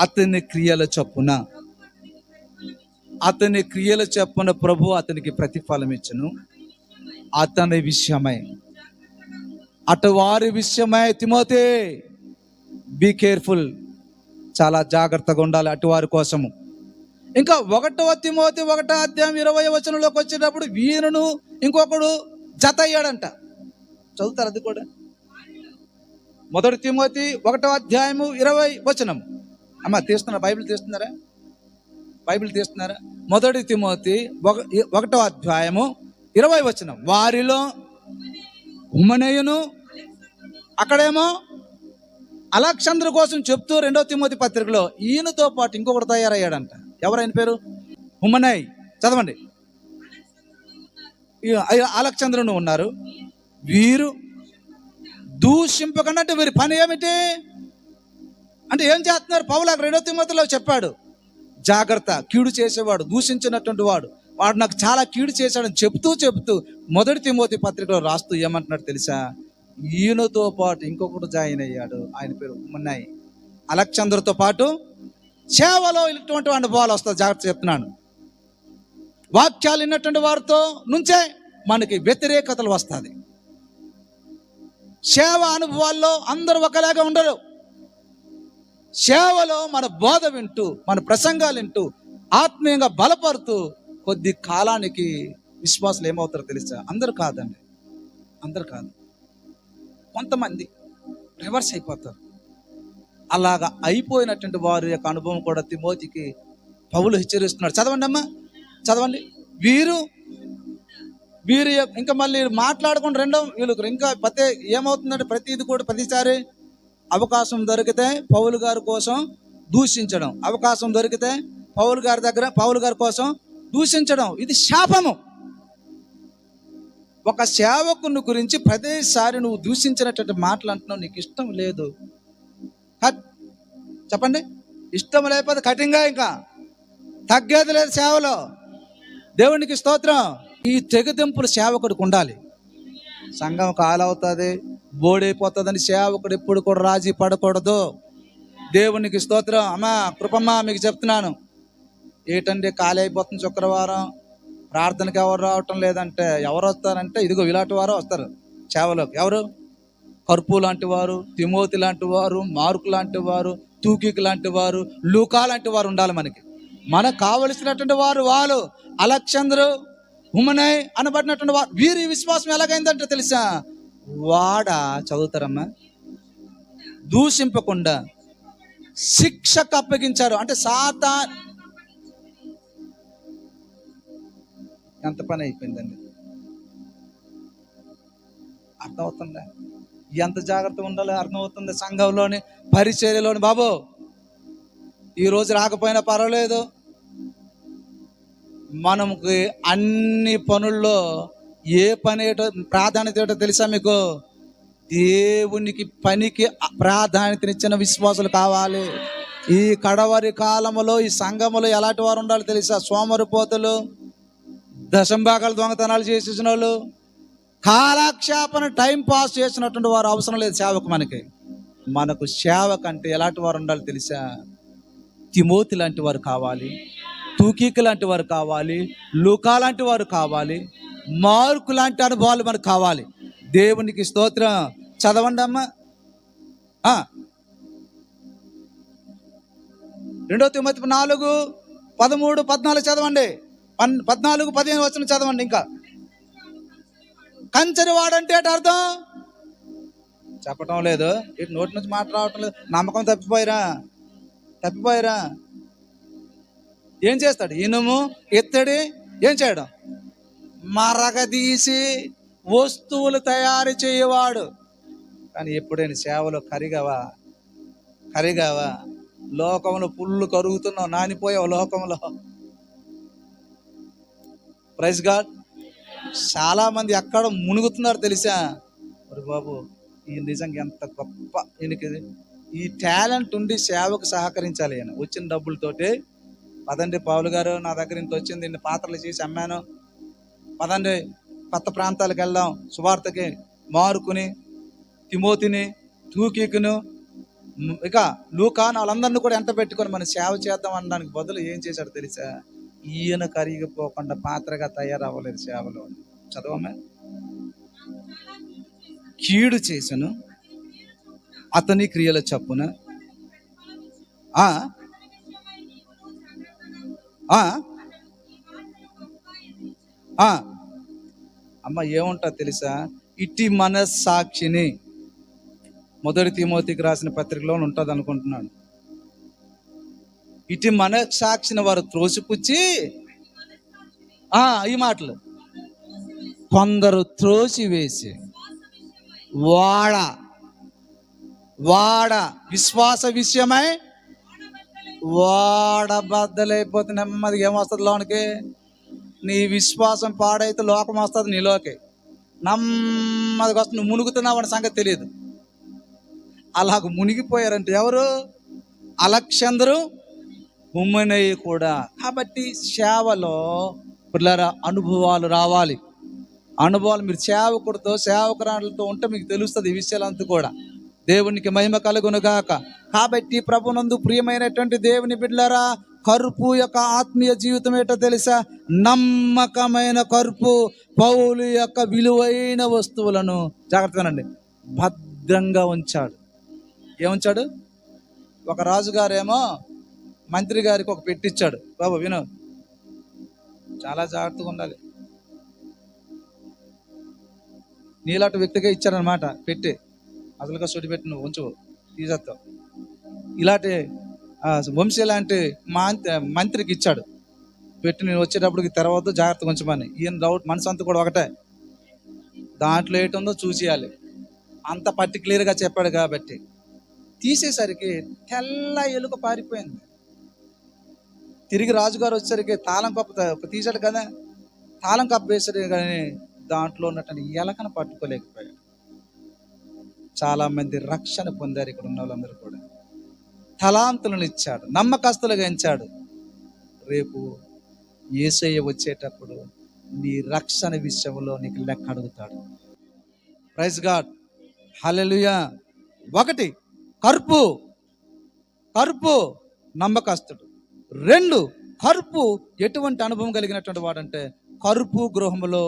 అతని క్రియల చొప్పున ప్రభు అతనికి ప్రతిఫలం ఇచ్చును. అతని విషయమై, అటువారి విషయమై తిమోతి బీ కేర్ఫుల్, చాలా జాగ్రత్తగా ఉండాలి అటువారి కోసము. ఇంకా 1వ తిమోతి 1వ అధ్యాయం 20వ వచనంలోకి వచ్చేటప్పుడు వీరును ఇంకొకడు జత అయ్యాడంట. చదువుతారు అది కూడా. 1 తిమోతి 1వ అధ్యాయము 20వ వచనం. అమ్మ తీస్తున్నా, బైబిల్ తీస్తున్నారా? 1 తిమోతి 1వ అధ్యాయము 20వ వచనం. వారిలో హుమనేయును, అక్కడేమో అలెగ్జందరు కోసం చెప్తూ 2వ తిమోతి పత్రికలో ఈయనతో పాటు ఇంకొకటి తయారయ్యాడంట. ఎవరైన పేరు? హుమనై. చదవండి. అలెగ్జందరును ఉన్నారు. వీరు దూషింపకుండా, అంటే వీరి పని ఏమిటి అంటే ఏం చేస్తున్నారు? పౌలు 2వ తిమోతిలో చెప్పాడు, జాగ్రత్త, కీడు చేసేవాడు, దూషించినటువంటి వాడు నాకు చాలా కీడు చేశాడని చెప్తూ 1 తిమోతి పత్రికలో రాస్తూ ఏమంటున్నాడు తెలుసా? ఈయనతో పాటు ఇంకొకటి జాయిన్ అయ్యాడు, ఆయన పేరు హుమనై. అలెగ్జందరుతో పాటు సేవలో ఇటువంటి అనుభవాలు వస్తాయి. జాగ్రత్త చెప్తున్నాను. వాక్యాలు విన్నటువంటి వారితో నుంచే మనకి వ్యతిరేకతలు వస్తుంది. సేవ అనుభవాల్లో అందరూ ఒకలాగా ఉండరు. సేవలో మన బోధ వింటూ, మన ప్రసంగాలు వింటూ, ఆత్మీయంగా బలపడుతూ కొద్ది కాలానికి విశ్వాసులు ఏమవుతారో తెలుసా? అందరూ కాదండి, అందరూ కాదు, కొంతమంది రివర్స్ అయిపోతారు. అలాగా అయిపోయినటువంటి వారి యొక్క అనుభవం కూడా తిమోతికి పౌలు హెచ్చరిస్తున్నాడు. చదవండి అమ్మా, చదవండి. వీరు ఇంకా మళ్ళీ మాట్లాడుకుని వీళ్ళకి ఇంకా ఏమవుతుందంటే ప్రతిది కూడా ప్రతిసారి అవకాశం దొరికితే పౌలు గారి కోసం దూషించడం, అవకాశం దొరికితే పౌలు గారి కోసం దూషించడం. ఇది శాపము. ఒక సేవకుని గురించి ప్రతిసారి నువ్వు దూషించినటువంటి మాటలు అంటున్నావు, నీకు ఇష్టం లేదు, చెప్పండి. ఇష్టం లేకపోతే కఠినంగా ఇంకా తగ్గేది లేదు సేవలో. దేవునికి స్తోత్రం. ఈ తెగదెంపులు సేవకుడికి ఉండాలి. సంఘం కాలవుతుంది, బోడైపోతుందని సేవకుడు ఎప్పుడు కూడా రాజీ పడకూడదు. దేవునికి స్తోత్రం. అమ్మా కృపమ్మ మీకు చెప్తున్నాను, ఏంటంటే ఖాళీ అయిపోతుంది శుక్రవారం, ప్రార్థనకి ఎవరు రావటం లేదంటే ఎవరు వస్తారంటే ఇదిగో ఇలాంటి వారు వస్తారు సేవలోకి. ఎవరు? కర్పు లాంటి వారు, తిమోతి లాంటి వారు, మార్కు లాంటి వారు, తూకీకు లాంటి వారు, లూకా లాంటి వారు ఉండాలి మనకు కావలసినటువంటి వారు. వాళ్ళు అలెగ్జాందరు, హుమనై అనబడినటువంటి వారు. వీరి విశ్వాసం ఎలాగైందంటే తెలుసా? వాడ చదువుతారమ్మా, దూషింపకుండా శిక్షకు అప్పగించారు. అంటే ఎంత పని అయిపోయిందండి, అర్థమవుతుందా? ఎంత జాగ్రత్తగా ఉండాలో అర్థమవుతుంది. సంఘంలోని పరిచర్యలోని బాబు ఈరోజు రాకపోయినా పర్వాలేదు, మనకి అన్ని పనుల్లో ఏ పని ఏటో ప్రాధాన్యత ఏటో తెలుసా మీకు? దేవునికి పనికి ప్రాధాన్యతనిచ్చిన విశ్వాసులు కావాలి. ఈ కడవరి కాలంలో ఈ సంఘములో ఎలాంటి వారు ఉండాలో తెలుసా? సోమరిపోతులు, దశంభాగాలు దొంగతనాలు చేసేసిన వాళ్ళు, కాలక్షేపణ టైం పాస్ చేసినటువంటి వారు అవసరం లేదు సేవకు. మనకు సేవకు అంటే ఎలాంటి వారు ఉండాలి తెలుసా? తిమోతి లాంటి వారు కావాలి, తూకీకు లాంటి వారు కావాలి, లూకా లాంటి వారు కావాలి, మార్కు లాంటి అనుభవాలు మనకు కావాలి. దేవునికి స్తోత్రం. చదవండి అమ్మా, 2 తిమోతి 4:13-14 చదవండి. 14-15 వచనం చదవండి. ఇంకా కంచరి వాడంటే ఏంటి అర్థం? చెప్పటం లేదు, ఇటు నోటి నుంచి మాట రావటం లేదు. నమ్మకం తప్పిపోయారా? ఏం చేస్తాడు? ఇనుము ఎత్తడి ఏం చేయడం? మరగదీసి వస్తువులు తయారు చేయవాడు. కానీ ఎప్పుడైనా సేవలో కరిగావా? లోకంలో పుల్లు కరుగుతున్నావు, నానిపోయావు లోకంలో. Praise God. చాలా మంది ఎక్కడ మునుగుతున్నారు తెలుసా? మరి బాబు ఈ నిజంగా ఎంత గొప్ప, ఈయనకి ఈ టాలెంట్ ఉండి సేవకు సహకరించాలి. ఆయన వచ్చిన డబ్బులతోటి, పదండి పౌలు గారు నా దగ్గర ఇంత వచ్చింది, ఇన్ని పాత్రలు చేసి అమ్మాను, పదండి కొత్త ప్రాంతాలకు వెళ్దాం సువార్తకి. మార్కుని, తిమోతిని, తూకీకును, ఇక లూకాను వాళ్ళందరినీ కూడా ఎంట పెట్టుకొని మనం సేవ చేద్దాం అనడానికి బదులు ఏం చేశాడు తెలుసా? ఈయన కరిగిపోకుండా పాత్రగా తయారవ్వలేదు సేవలో. చదవమే. కీడు చేసను అతని క్రియల చప్పున అమ్మ ఏముంటుంది తెలుసా? ఇట్టి మనస్సాక్షిని 1 తిమోతికి రాసిన పత్రికలో ఉంటుంది అనుకుంటున్నాను. ఇటు మనస్సాక్షిని వారు త్రోసిపుచ్చి, ఈ మాటలు, కొందరు త్రోసివేసి వాడ విశ్వాస విషయమై వాడబద్దలైపోతే నెమ్మదిగా ఏమొస్తుంది లోనికి? నీ విశ్వాసం పాడైతే లోకం వస్తుంది నీలోకి, నెమ్మదిగా వస్తుంది. నువ్వు మునుగుతున్నావు అనే సంగతి తెలియదు. అలాగ మునిగిపోయారంటే ఎవరు? అలెగ్జాందరు, హుమనై కూడా. కాబట్టి సేవలో పిల్లరా అనుభవాలు రావాలి. అనుభవాలు మీరు సేవకురాలతో ఉంటే మీకు తెలుస్తుంది ఈ విషయాలంతా కూడా. దేవునికి మహిమ కలుగునుగాక. కాబట్టి ప్రభునందు ప్రియమైనటువంటి దేవుని బిడ్డలారా, కరుపు యొక్క ఆత్మీయ జీవితం ఏంటో తెలుసా? నమ్మకమైన కరుపు పౌలు యొక్క విలువైన వస్తువులను జాగ్రత్తగానండి భద్రంగా ఉంచాడు. ఏముంచాడు? ఒక రాజుగారేమో మంత్రి గారికి ఒక పెట్టిచ్చాడు. బాబు విను, చాలా జాగ్రత్తగా ఉండాలి. నీలాంటి వ్యక్తిగా ఇచ్చారనమాట పెట్టి, అసలుగా సుడి పెట్టి నువ్వు ఉంచు తీసేస్తావు. ఇలాంటి వంశీ లాంటి మంత్రికి ఇచ్చాడు పెట్టి, నేను వచ్చేటప్పటికి తెరవద్దు, జాగ్రత్తగా ఉంచమని. ఈయన డౌట్ మనసు అంతా కూడా ఒకటే, దాంట్లో ఏటుందో చూసేయాలి, అంత పర్టిక్యులర్గా చెప్పాడు కాబట్టి. తీసేసరికి తెల్ల ఎలుక పారిపోయింది. తిరిగి రాజుగారు వచ్చేసరికి తాళం కప్పు తీసాడు కదా, తాళం కప్పు వేసాడు కానీ దాంట్లో ఉన్నటువంటి ఎలకను పట్టుకోలేకపోయాడు. చాలా మంది రక్షణ పొందారు ఇక్కడ ఉన్న వాళ్ళందరూ కూడా. తలాంతులను ఇచ్చాడు, నమ్మకస్తులుగా ఎంచాడు. రేపు యేసయ్య వచ్చేటప్పుడు నీ రక్షణ విషయంలో నీకు లెక్క అడుగుతాడు. ప్రైజ్ గాడ్, హల్లెలూయా. ఒకటి, కర్పు నమ్మకస్తుడు. 2, కర్పు ఎటువంటి అనుభవం కలిగినటువంటి వాడంటే, కర్పు గృహములో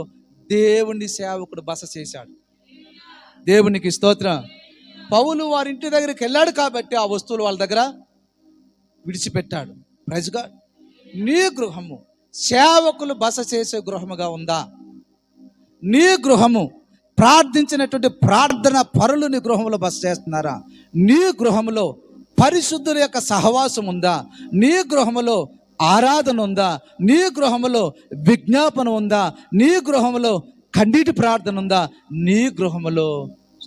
దేవుని సేవకుడు బస చేశాడు. దేవునికి స్తోత్రం. పౌలు వారింటి దగ్గరికి వెళ్ళాడు కాబట్టి ఆ వస్తువులు వాళ్ళ దగ్గర విడిచిపెట్టాడు. Praise God. నీ గృహము సేవకులు బస చేసే గృహముగా ఉందా? నీ గృహము ప్రార్థించినటువంటి ప్రార్థన పరులు నీ గృహంలో బస చేస్తున్నారా? నీ గృహంలో పరిశుద్ధుల యొక్క సహవాసం ఉందా? నీ గృహములో ఆరాధన ఉందా? నీ గృహములో విజ్ఞాపన ఉందా? నీ గృహములో కన్నీటి ప్రార్థన ఉందా? నీ గృహములో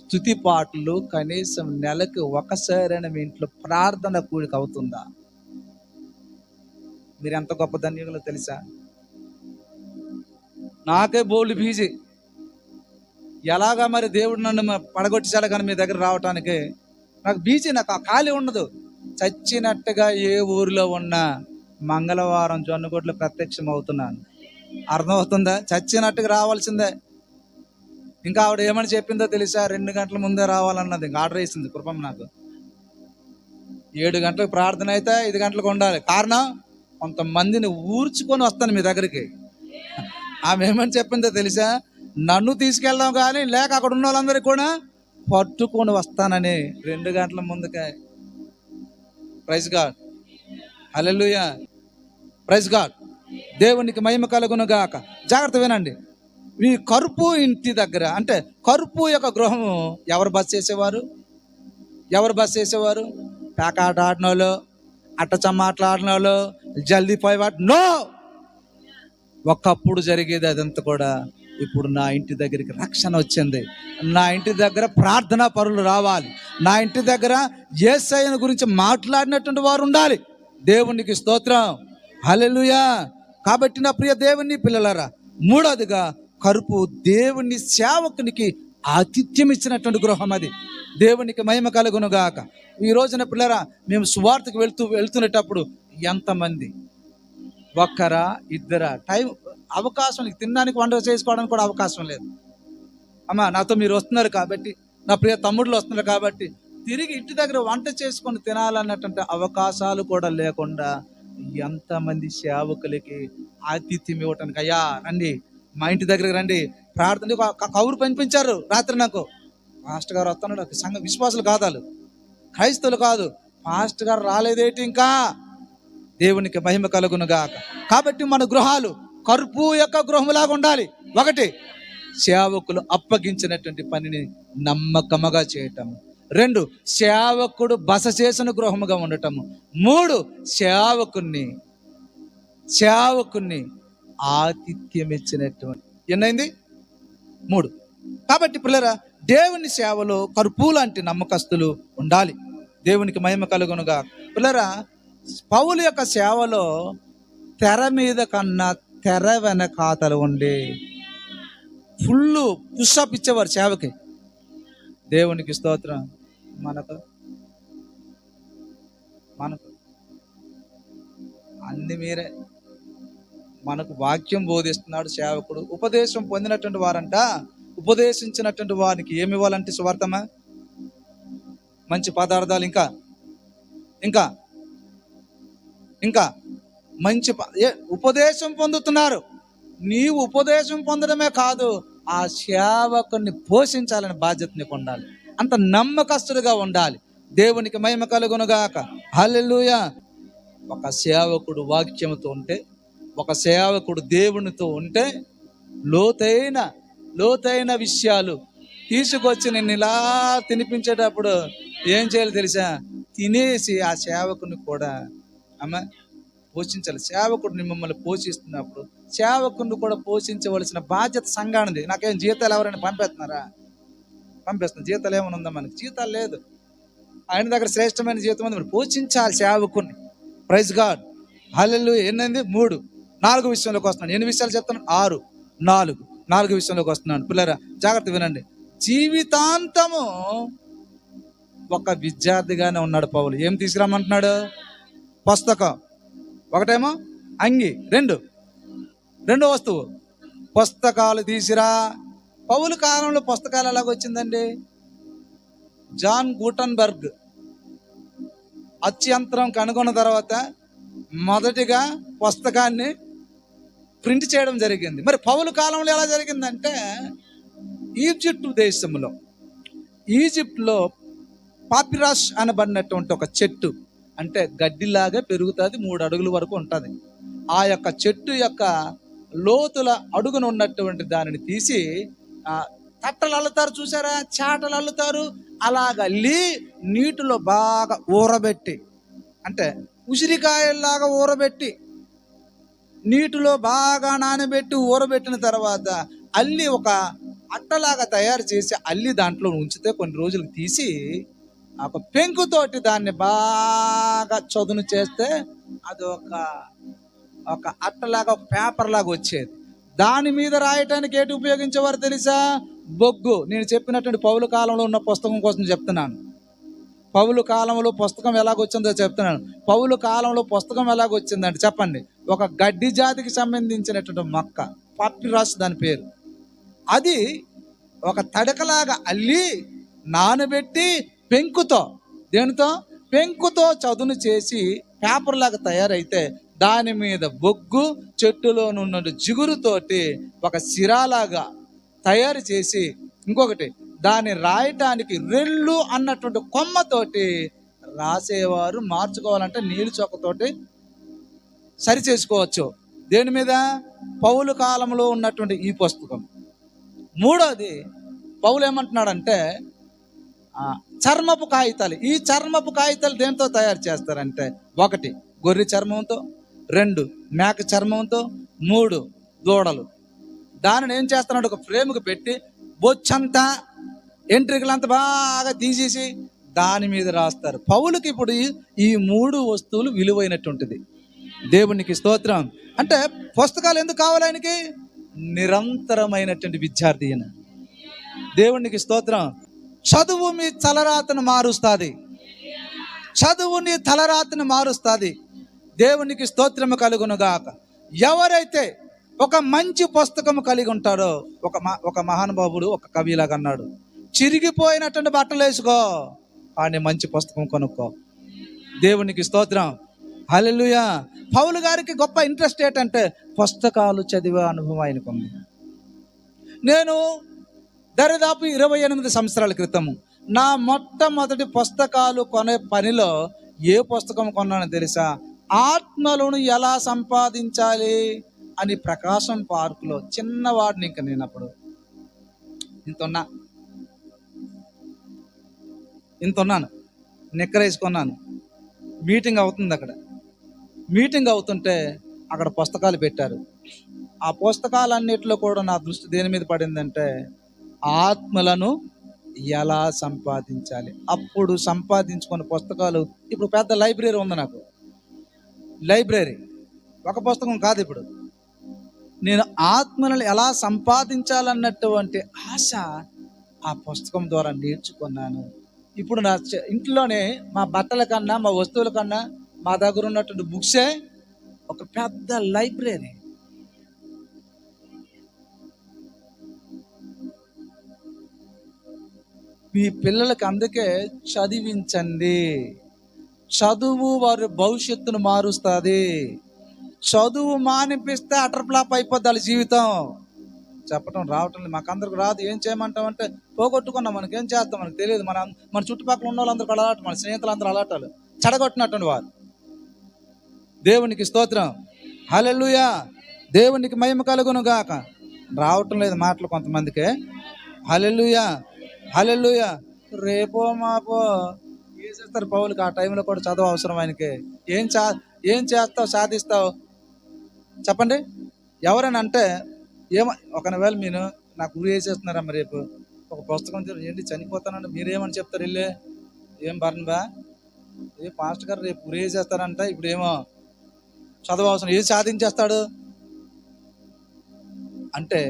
స్తుతి పాటలు కనీసం నెలకు ఒకసారైనా మీ ఇంట్లో ప్రార్థన కూడిక అవుతుందా? మీరు ఎంత గొప్ప ధన్యులో తెలుసా? నాకే బోల్డ్ బీజీ. ఎలాగా మరి దేవుడు నన్ను పడగొట్టించాడు కానీ మీ దగ్గర రావటానికి నాకు బీజీ, నాకు ఆ ఖాళీ ఉండదు. చచ్చినట్టుగా ఏ ఊరిలో ఉన్నా మంగళవారం జొన్నగొడ్లు ప్రత్యక్షం అవుతున్నాను. అర్థమవుతుందా? చచ్చినట్టుగా రావాల్సిందే. ఇంకా ఆవిడ ఏమని చెప్పిందో తెలుసా? 2 గంటల ముందే రావాలన్నది. ఇంకా ఆర్డర్ వేసింది కృపం నాకు. 7 గంటలకు ప్రార్థన అయితే 5 గంటలకు ఉండాలి. కారణం, కొంతమందిని ఊర్చుకొని వస్తాను మీ దగ్గరికి. ఆమె ఏమని చెప్పిందో తెలుసా? నన్ను తీసుకెళ్దాం కానీ లేక అక్కడ ఉన్న వాళ్ళందరికీ కూడా పట్టుకొని వస్తానని 2 గంటల ముందుకే. ప్రైజ్ గాడ్, హల్లెలూయా, ప్రైజ్ గాడ్. దేవునికి మహిమ కలుగును గాక. జాగ్రత్త వినండి. ఈ కరుపు ఇంటి దగ్గర అంటే కరుపు యొక్క గృహము ఎవరు బస్ చేసేవారు? పేకాట ఆడిన వాళ్ళు, అట్టచమ్మాటలు ఆడిన వాళ్ళు, జల్దీ పోయి నో. ఒకప్పుడు జరిగేది అదంతా కూడా. ఇప్పుడు నా ఇంటి దగ్గరికి రక్షణ వచ్చింది. నా ఇంటి దగ్గర ప్రార్థనా పరులు రావాలి. నా ఇంటి దగ్గర యేసయ్యను గురించి మాట్లాడినటువంటి వారు ఉండాలి. దేవునికి స్తోత్రం, హల్లెలూయా. కాబట్టి నా ప్రియ దేవుని పిల్లలారా, 3వదిగా కరుపు దేవుని సేవకునికి ఆతిథ్యం ఇచ్చినటువంటి గృహం అది. దేవునికి మహిమ కలుగును గాక. ఈ రోజున పిల్లరా, మేము సువార్తకు వెళ్తున్నప్పుడు ఎంతమంది, ఒక్కరా ఇద్దరా? టైం అవకాశం, తినడానికి వంట చేసుకోవడానికి కూడా అవకాశం లేదు. అమ్మా నాతో మీరు వస్తున్నారు కాబట్టి, నా ప్రియ తమ్ముళ్ళు వస్తున్నారు కాబట్టి, తిరిగి ఇంటి దగ్గర వంట చేసుకొని తినాలన్నటువంటి అవకాశాలు కూడా లేకుండా ఎంతమంది సేవకులకి ఆతిథ్యం ఇవ్వటానికి, అయ్యా రండి మా ఇంటి దగ్గరికి రండి, ప్రార్థన కౌరు పంపించారు రాత్రి నాకు. పాస్టర్ గారు వస్తున్నాడు. సంఘ విశ్వాసులు కాదాలు, క్రైస్తవులు కాదు. పాస్టర్ గారు రాలేదేటి ఇంకా. దేవునికి మహిమ కలుగును గాక. కాబట్టి మన గృహాలు కరుపు యొక్క గృహములాగా ఉండాలి. 1, సేవకులు అప్పగించినటువంటి పనిని నమ్మకముగా చేయటము. 2, సేవకుడు బస చేసిన గృహముగా ఉండటము. 3, సేవకుని ఆతిథ్యం ఇచ్చినటువంటి. ఎన్నైంది? 3. కాబట్టి పిల్లరా, దేవుని సేవలో కరుపు లాంటి నమ్మకస్తులు ఉండాలి. దేవునికి మహిమ కలుగునుగా. పిల్లరా, పౌలు యొక్క సేవలో తెర మీద కన్నా తెర వెనకాతలు ఉండి ఫుల్ పుషప్ ఇచ్చేవారు సేవకి. దేవునికి స్తోత్రం. మనకు అన్ని మీరే. మనకు వాక్యం బోధిస్తున్నాడు సేవకుడు. ఉపదేశం పొందినటువంటి వారంట, ఉపదేశించినటువంటి వారికి ఏమి ఇవ్వాలంటే సువార్తమా, మంచి పదార్థాలు, ఇంకా మంచి ఉపదేశం పొందుతున్నారు. నీవు ఉపదేశం పొందడమే కాదు, ఆ సేవకుని పోషించాలని బాధ్యత నీకు ఉండాలి. అంత నమ్మకస్తుడిగా ఉండాలి. దేవునికి మహిమ కలుగునుగాక. హల్లెలూయా. ఒక సేవకుడు వాక్యముతో ఉంటే ఒక సేవకుడు దేవునితో ఉంటే లోతైన విషయాలు తీసుకొచ్చి నేను ఇలా తినిపించేటప్పుడు ఏం చేయాలి తెలుసా? తినేసి ఆ సేవకుని కూడా పోషించాలి. సేవకుడిని మిమ్మల్ని పోషిస్తున్నప్పుడు సేవకుడిని కూడా పోషించవలసిన బాధ్యత సంఘానిది. నాకేం జీతాలు ఎవరైనా పంపిస్తున్నారా? పంపిస్తున్నా. జీతాలు ఏమైనా ఉందా? మనకి జీతాలు లేదు. ఆయన దగ్గర శ్రేష్టమైన జీతం ఉంది. మరి పోషించాలి సేవకుడిని. ప్రైజ్ గాడ్, హల్లెలూయా. ఎన్నైంది? 3. 4 విషయంలోకి వస్తున్నాను. ఎన్ని విషయాలు చెప్తాను? 6, 4 విషయంలోకి వస్తున్నాను. పిల్లరా జాగ్రత్త వినండి. జీవితాంతము ఒక విద్యార్థిగానే ఉన్నాడు పౌలు. ఏం తీసుకురామంటున్నాడు? పుస్తకం. ఒకటేమో అంగి, రెండో వస్తువు పుస్తకాలు తీసిరా. పౌలు కాలంలో పుస్తకాలు ఎలాగొచ్చిందండి? జాన్ గూటన్బర్గ్ అచ్యంతరం కనుగొన్న తర్వాత మొదటిగా పుస్తకాన్ని ప్రింట్ చేయడం జరిగింది. మరి పౌలు కాలంలో ఎలా జరిగిందంటే, ఈజిప్ట్లో పాపిరస్ అనబడినటువంటి ఒక చెట్టు, అంటే గడ్డిలాగా పెరుగుతుంది, 3 అడుగుల వరకు ఉంటుంది. ఆ యొక్క చెట్టు యొక్క లోతుల అడుగున ఉన్నటువంటి దానిని తీసి తట్టలు అల్లుతారు, చూసారా? చాటలు అల్లుతారు. అలాగల్లి నీటిలో బాగా ఊరబెట్టి, అంటే ఉసిరికాయల్లాగా ఊరబెట్టి, నీటిలో బాగా నానబెట్టి ఊరబెట్టిన తర్వాత అల్లి ఒక అట్టలాగా తయారు చేసి అల్లి దాంట్లో ఉంచితే కొన్ని రోజులకు తీసి ఒక పెంకుతోటి దాన్ని బాగా చదును చేస్తే అది ఒక అట్టలాగా, ఒక పేపర్ లాగా వచ్చేది. దాని మీద రాయటానికి ఏంటి ఉపయోగించేవారు తెలుసా? బొగ్గు. నేను చెప్పినటువంటి పౌలు కాలంలో ఉన్న పుస్తకం కోసం చెప్తున్నాను. పౌలు కాలంలో పుస్తకం ఎలాగొచ్చిందో చెప్తున్నాను. పౌలు కాలంలో పుస్తకం ఎలాగొచ్చిందంటే చెప్పండి. ఒక గడ్డి జాతికి సంబంధించినటువంటి మొక్క, పాపిరస్ దాని పేరు. అది ఒక తడకలాగా అల్లి నానబెట్టి పెంకుతో చదును చేసి పేపర్ లాగా తయారైతే దాని మీద బొగ్గు, చెట్టులోనున్న జిగురుతోటి ఒక సిరాలాగా తయారు చేసి, ఇంకొకటి దాన్ని రాయటానికి రెల్లు అన్నటువంటి కొమ్మతోటి రాసేవారు. మార్చుకోవాలంటే నీళ్ళు చొక్కతోటి సరి చేసుకోవచ్చు. దేని మీద? పౌలు కాలంలో ఉన్నటువంటి ఈ పుస్తకం. 3వది పౌలు ఏమంటున్నాడంటే చర్మపు కాగితాలు. ఈ చర్మపు కాగితాలు దేంతో తయారు చేస్తారంటే, 1 గొర్రె చర్మంతో, 2 మేక చర్మంతో, 3 దూడలు. దానిని ఏం చేస్తున్నాడు? ఒక ఫ్రేమ్కి పెట్టి బొచ్చంతా ఎంట్రికలంతా బాగా తీసేసి దాని మీద రాస్తారు. పౌలుకి ఇప్పుడు ఈ 3 వస్తువులు విలువైనటువంటిది. దేవునికి స్తోత్రం. అంటే పుస్తకాలు ఎందుకు కావాలి ఆయనకి? నిరంతరమైనటువంటి విద్యార్థి అయిన. దేవునికి స్తోత్రం. చదువు మీ తలరాతను మారుస్తుంది. చదువు నీ తలరాతను మారుస్తుంది. దేవునికి స్తోత్రము కలుగునుగాక. ఎవరైతే ఒక మంచి పుస్తకము కలిగి ఉంటాడో, ఒక మహానుభావుడు ఒక కవిలాగా అన్నాడు, చిరిగిపోయినటువంటి బట్టలు వేసుకో, కానీ మంచి పుస్తకం కొనుక్కో. దేవునికి స్తోత్రం, హల్లెలూయా. పౌలు గారికి గొప్ప ఇంట్రెస్ట్ ఏంటంటే పుస్తకాలు చదివే అనుభవం ఆయనకు ఉంది. నేను దరిదాపు 28 సంవత్సరాల క్రితము నా మొట్టమొదటి పుస్తకాలు కొనే పనిలో ఏ పుస్తకం కొన్నానో తెలుసా? ఆత్మలను ఎలా సంపాదించాలి అని ప్రకాశం పార్కులో చిన్నవాడిని. ఇంకా నేను అప్పుడు ఇంతున్నాను, నిక్కరేసుకున్నాను. మీటింగ్ అవుతుంది. అక్కడ మీటింగ్ అవుతుంటే అక్కడ పుస్తకాలు పెట్టారు. ఆ పుస్తకాలన్నిటిలో కూడా నా దృష్టి దేని మీద పడిందంటే ఆత్మలను ఎలా సంపాదించాలి. అప్పుడు సంపాదించుకున్న పుస్తకాలు, ఇప్పుడు పెద్ద లైబ్రరీ ఉంది నాకు. లైబ్రరీ ఒక పుస్తకం కాదు. ఇప్పుడు నేను ఆత్మలను ఎలా సంపాదించాలన్నటువంటి ఆశ ఆ పుస్తకం ద్వారా నేర్చుకున్నాను. ఇప్పుడు నా ఇంట్లోనే మా బట్టల కన్నా, మా వస్తువుల కన్నా మా దగ్గర ఉన్నటువంటి బుక్సే ఒక పెద్ద లైబ్రరీ. మీ పిల్లలకి అందుకే చదివించండి. చదువు వారి భవిష్యత్తును మారుస్తుంది. చదువు మానిపిస్తే అటర్ ఫ్లాప్ అయిపోద్ది వాళ్ళ జీవితం. చెప్పటం రావటం మాకందరికి రాదు. ఏం చేయమంటామంటే పోగొట్టుకున్నాం, మనకేం చేస్తాం మనకు తెలియదు. మన చుట్టుపక్కల ఉన్న వాళ్ళందరూ అలాంటి, మన స్నేహితులందరూ అలాంటి చెడగొట్టినటువంటి వారు. దేవునికి స్తోత్రం, హల్లెలూయా, దేవునికి మహిమ కలుగును గాక. రావటం లేదు మాటలు కొంతమందికి. హల్లెలూయా, హల్లెలూయా. రేపో మాపో ఏం చేస్తారు పౌలుకి? ఆ టైంలో కూడా చదువు అవసరం ఆయనకి. ఏం చేస్తావు, సాధిస్తావు చెప్పండి? ఎవరైనా అంటే ఒకవేళ మీరు నాకు గురి వేసేస్తున్నారమ్మ, రేపు ఒక పుస్తకం ఏంటి చనిపోతానంటే మీరేమని చెప్తారు? వెళ్ళే ఏం బా పాస్టర్ గారు రేపు గురి వేసేస్తారంట, ఇప్పుడు ఏమో చదువు అవసరం, ఏం సాధించేస్తాడు అంటే,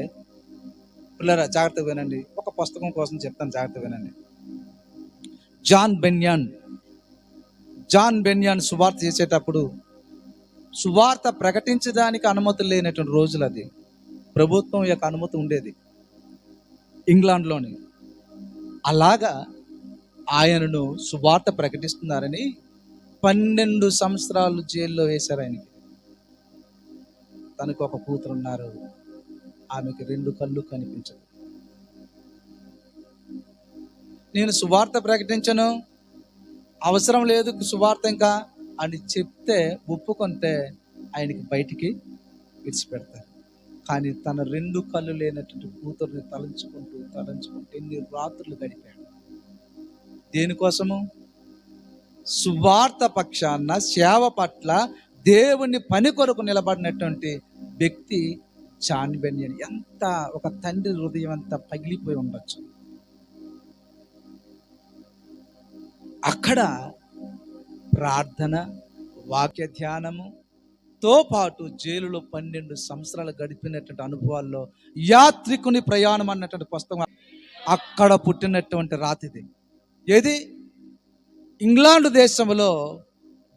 పిల్లరా జాగ్రత్తగా వినండి. ఒక పుస్తకం కోసం చెప్తాను, జాగ్రత్తగా వినండి. జాన్ బెన్యాన్ సువార్త చేసేటప్పుడు సువార్త ప్రకటించడానికి అనుమతి లేనటువంటి రోజులు అది. ప్రభుత్వం యొక్క అనుమతి ఉండేది ఇంగ్లాండ్లోని. అలాగా ఆయనను సువార్త ప్రకటిస్తున్నారని 12 సంవత్సరాలు జైల్లో వేశారు ఆయనకి. తనకు ఒక కూతురు ఉన్నారు, ఆమెకి 2 కళ్ళు కనిపించదు. నేను సువార్త ప్రకటించను, అవసరం లేదు సువార్త ఇంకా అని చెప్తే ఒప్పుకుంటే ఆయనకి బయటికి విడిచిపెడతారు. కానీ తన 2 కళ్ళు లేనటువంటి కూతుర్ని తలంచుకుంటూ ఎన్ని రాత్రులు గడిపాడు. దేనికోసము? సువార్త పక్షాన సేవ పట్ల దేవుని పని కొరకు నిలబడినటువంటి వ్యక్తి జాన్ బెన్యాన్. ఎంత ఒక తండ్రి హృదయం అంతా పగిలిపోయి ఉండొచ్చు. అక్కడ ప్రార్థన, వాక్య ధ్యానముతో పాటు జైలులో 12 సంవత్సరాలు గడిపినటువంటి అనుభవాల్లో యాత్రికుని ప్రయాణం అన్నటువంటి పుస్తకం అక్కడ పుట్టినటువంటి రాతిది. ఏది? ఇంగ్లాండ్ దేశంలో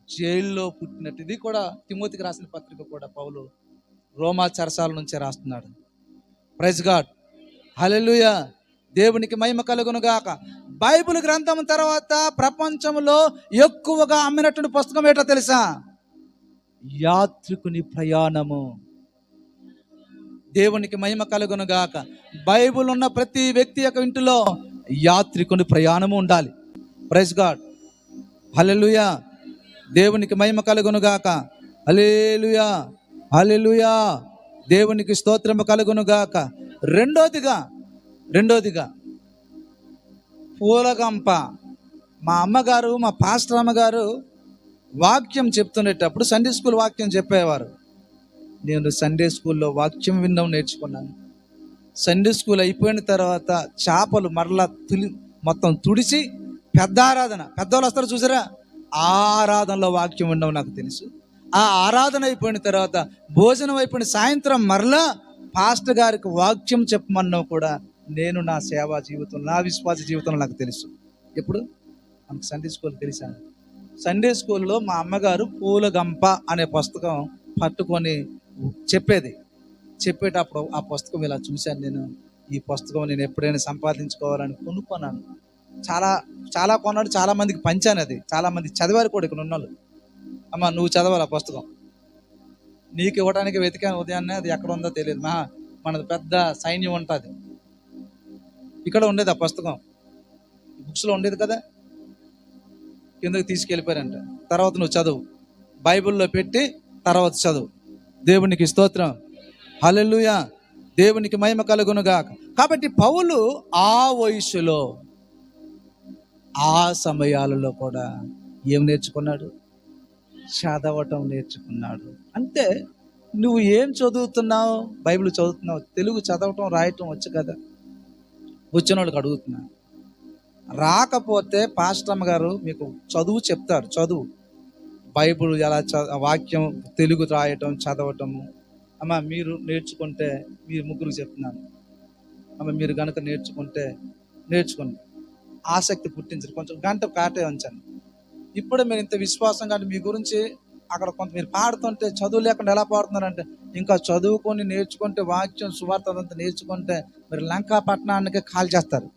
జైల్లో పుట్టినట్టు. ఇది కూడా తిమోతికి రాసిన పత్రిక కూడా పౌలు రోమా చెరసాల నుంచే రాస్తున్నాడు. ప్రైజ్ గాడ్, హల్లెలూయా, దేవునికి మహిమ కలుగును గాక. బైబిల్ గ్రంథం తర్వాత ప్రపంచంలో ఎక్కువగా అమ్మినటువంటి పుస్తకం ఏంటో తెలుసా? యాత్రికుని ప్రయాణము. దేవునికి మహిమ కలుగును గాక. బైబిల్ ఉన్న ప్రతి వ్యక్తి యొక్క ఇంటిలో యాత్రికుని ప్రయాణము ఉండాలి. ప్రైజ్ గాడ్, హల్లెలూయా, దేవునికి మహిమ కలుగును గాక. హల్లెలూయా, హల్లెలూయా, దేవునికి స్తోత్రము కలుగును గాక. రెండోదిగా పూలగంప. మా అమ్మగారు, మా పాస్టర్ అమ్మగారు వాక్యం చెప్తునేటప్పుడు సండే స్కూల్ వాక్యం చెప్పేవారు. నేను సండే స్కూల్లో వాక్యం వినడం నేర్చుకున్నాను. సండే స్కూల్ అయిపోయిన తర్వాత చేపలు మరలా మొత్తం తుడిచి పెద్ద ఆరాధన, పెద్దవాళ్ళు వస్తారు చూసారా, ఆ ఆరాధనలో వాక్యం వినడం నాకు తెలుసు. ఆ ఆరాధన అయిపోయిన తర్వాత భోజనం అయిపోయిన సాయంత్రం మరలా పాస్టర్ గారికి వాక్యం చెప్పమన్నా కూడా నేను నా సేవా జీవితం, నా విశ్వాస జీవితంలో నాకు తెలుసు. ఎప్పుడు మనకు సండే స్కూల్ తెలిసాను. సండే స్కూల్లో మా అమ్మగారు పూలగంప అనే పుస్తకం పట్టుకొని చెప్పేటప్పుడు ఆ పుస్తకం ఇలా చూశాను నేను. ఈ పుస్తకం నేను ఎప్పుడైనా సంపాదించుకోవాలని కొనుక్కున్నాను. చాలా కొన్నాడు, చాలా మందికి పంచాను. అది చాలా మంది చదివారు కూడా ఇక్కడ ఉన్నోళ్ళు. అమ్మ నువ్వు చదవాలి ఆ పుస్తకం, నీకు ఇవ్వడానికి వెతికాను ఉదయాన్నే. అది ఎక్కడ ఉందో తెలియదు. మనది పెద్ద సైన్యం ఉంటుంది. ఇక్కడ ఉండేది ఆ పుస్తకం, బుక్స్లో ఉండేది కదా, కిందకి తీసుకెళ్ళిపోయారంట. తర్వాత నువ్వు చదువు, బైబిల్లో పెట్టి తర్వాత చదువు. దేవునికి స్తోత్రం, హల్లెలూయా, దేవునికి మహిమ కలుగును గాక. కాబట్టి పౌలు ఆ వయసులో, ఆ సమయాలలో కూడా ఏం నేర్చుకున్నాడు? చదవటం నేర్చుకున్నాడు. అంటే నువ్వు ఏం చదువుతున్నావు? బైబిల్ చదువుతున్నావు, తెలుగు చదవటం రాయటం వచ్చు కదా? వచ్చిన వాళ్ళకి అడుగుతున్నా. రాకపోతే పాస్టమ్మ గారు మీకు చదువు చెప్తారు. చదువు, బైబిల్ ఎలా వాక్యం తెలుగు రాయటం, చదవటము. అమ్మ మీరు నేర్చుకుంటే, మీరు ముగ్గురికి చెప్తున్నాను, అమ్మ మీరు కనుక నేర్చుకోండి, ఆసక్తి పుట్టించరు. కొంచెం గంట కాటే ఉంచండి. ఇప్పుడు మీరు ఇంత విశ్వాసం కానీ మీ గురించి అక్కడ కొంత మీరు పాడుతుంటే చదువు లేకుండా ఎలా పాడుతున్నారంటే, ఇంకా చదువుకొని నేర్చుకుంటే వాక్యం సువార్త అదంతా నేర్చుకుంటే మీరు లంకా పట్టణానికి కాల్ చేస్తారు.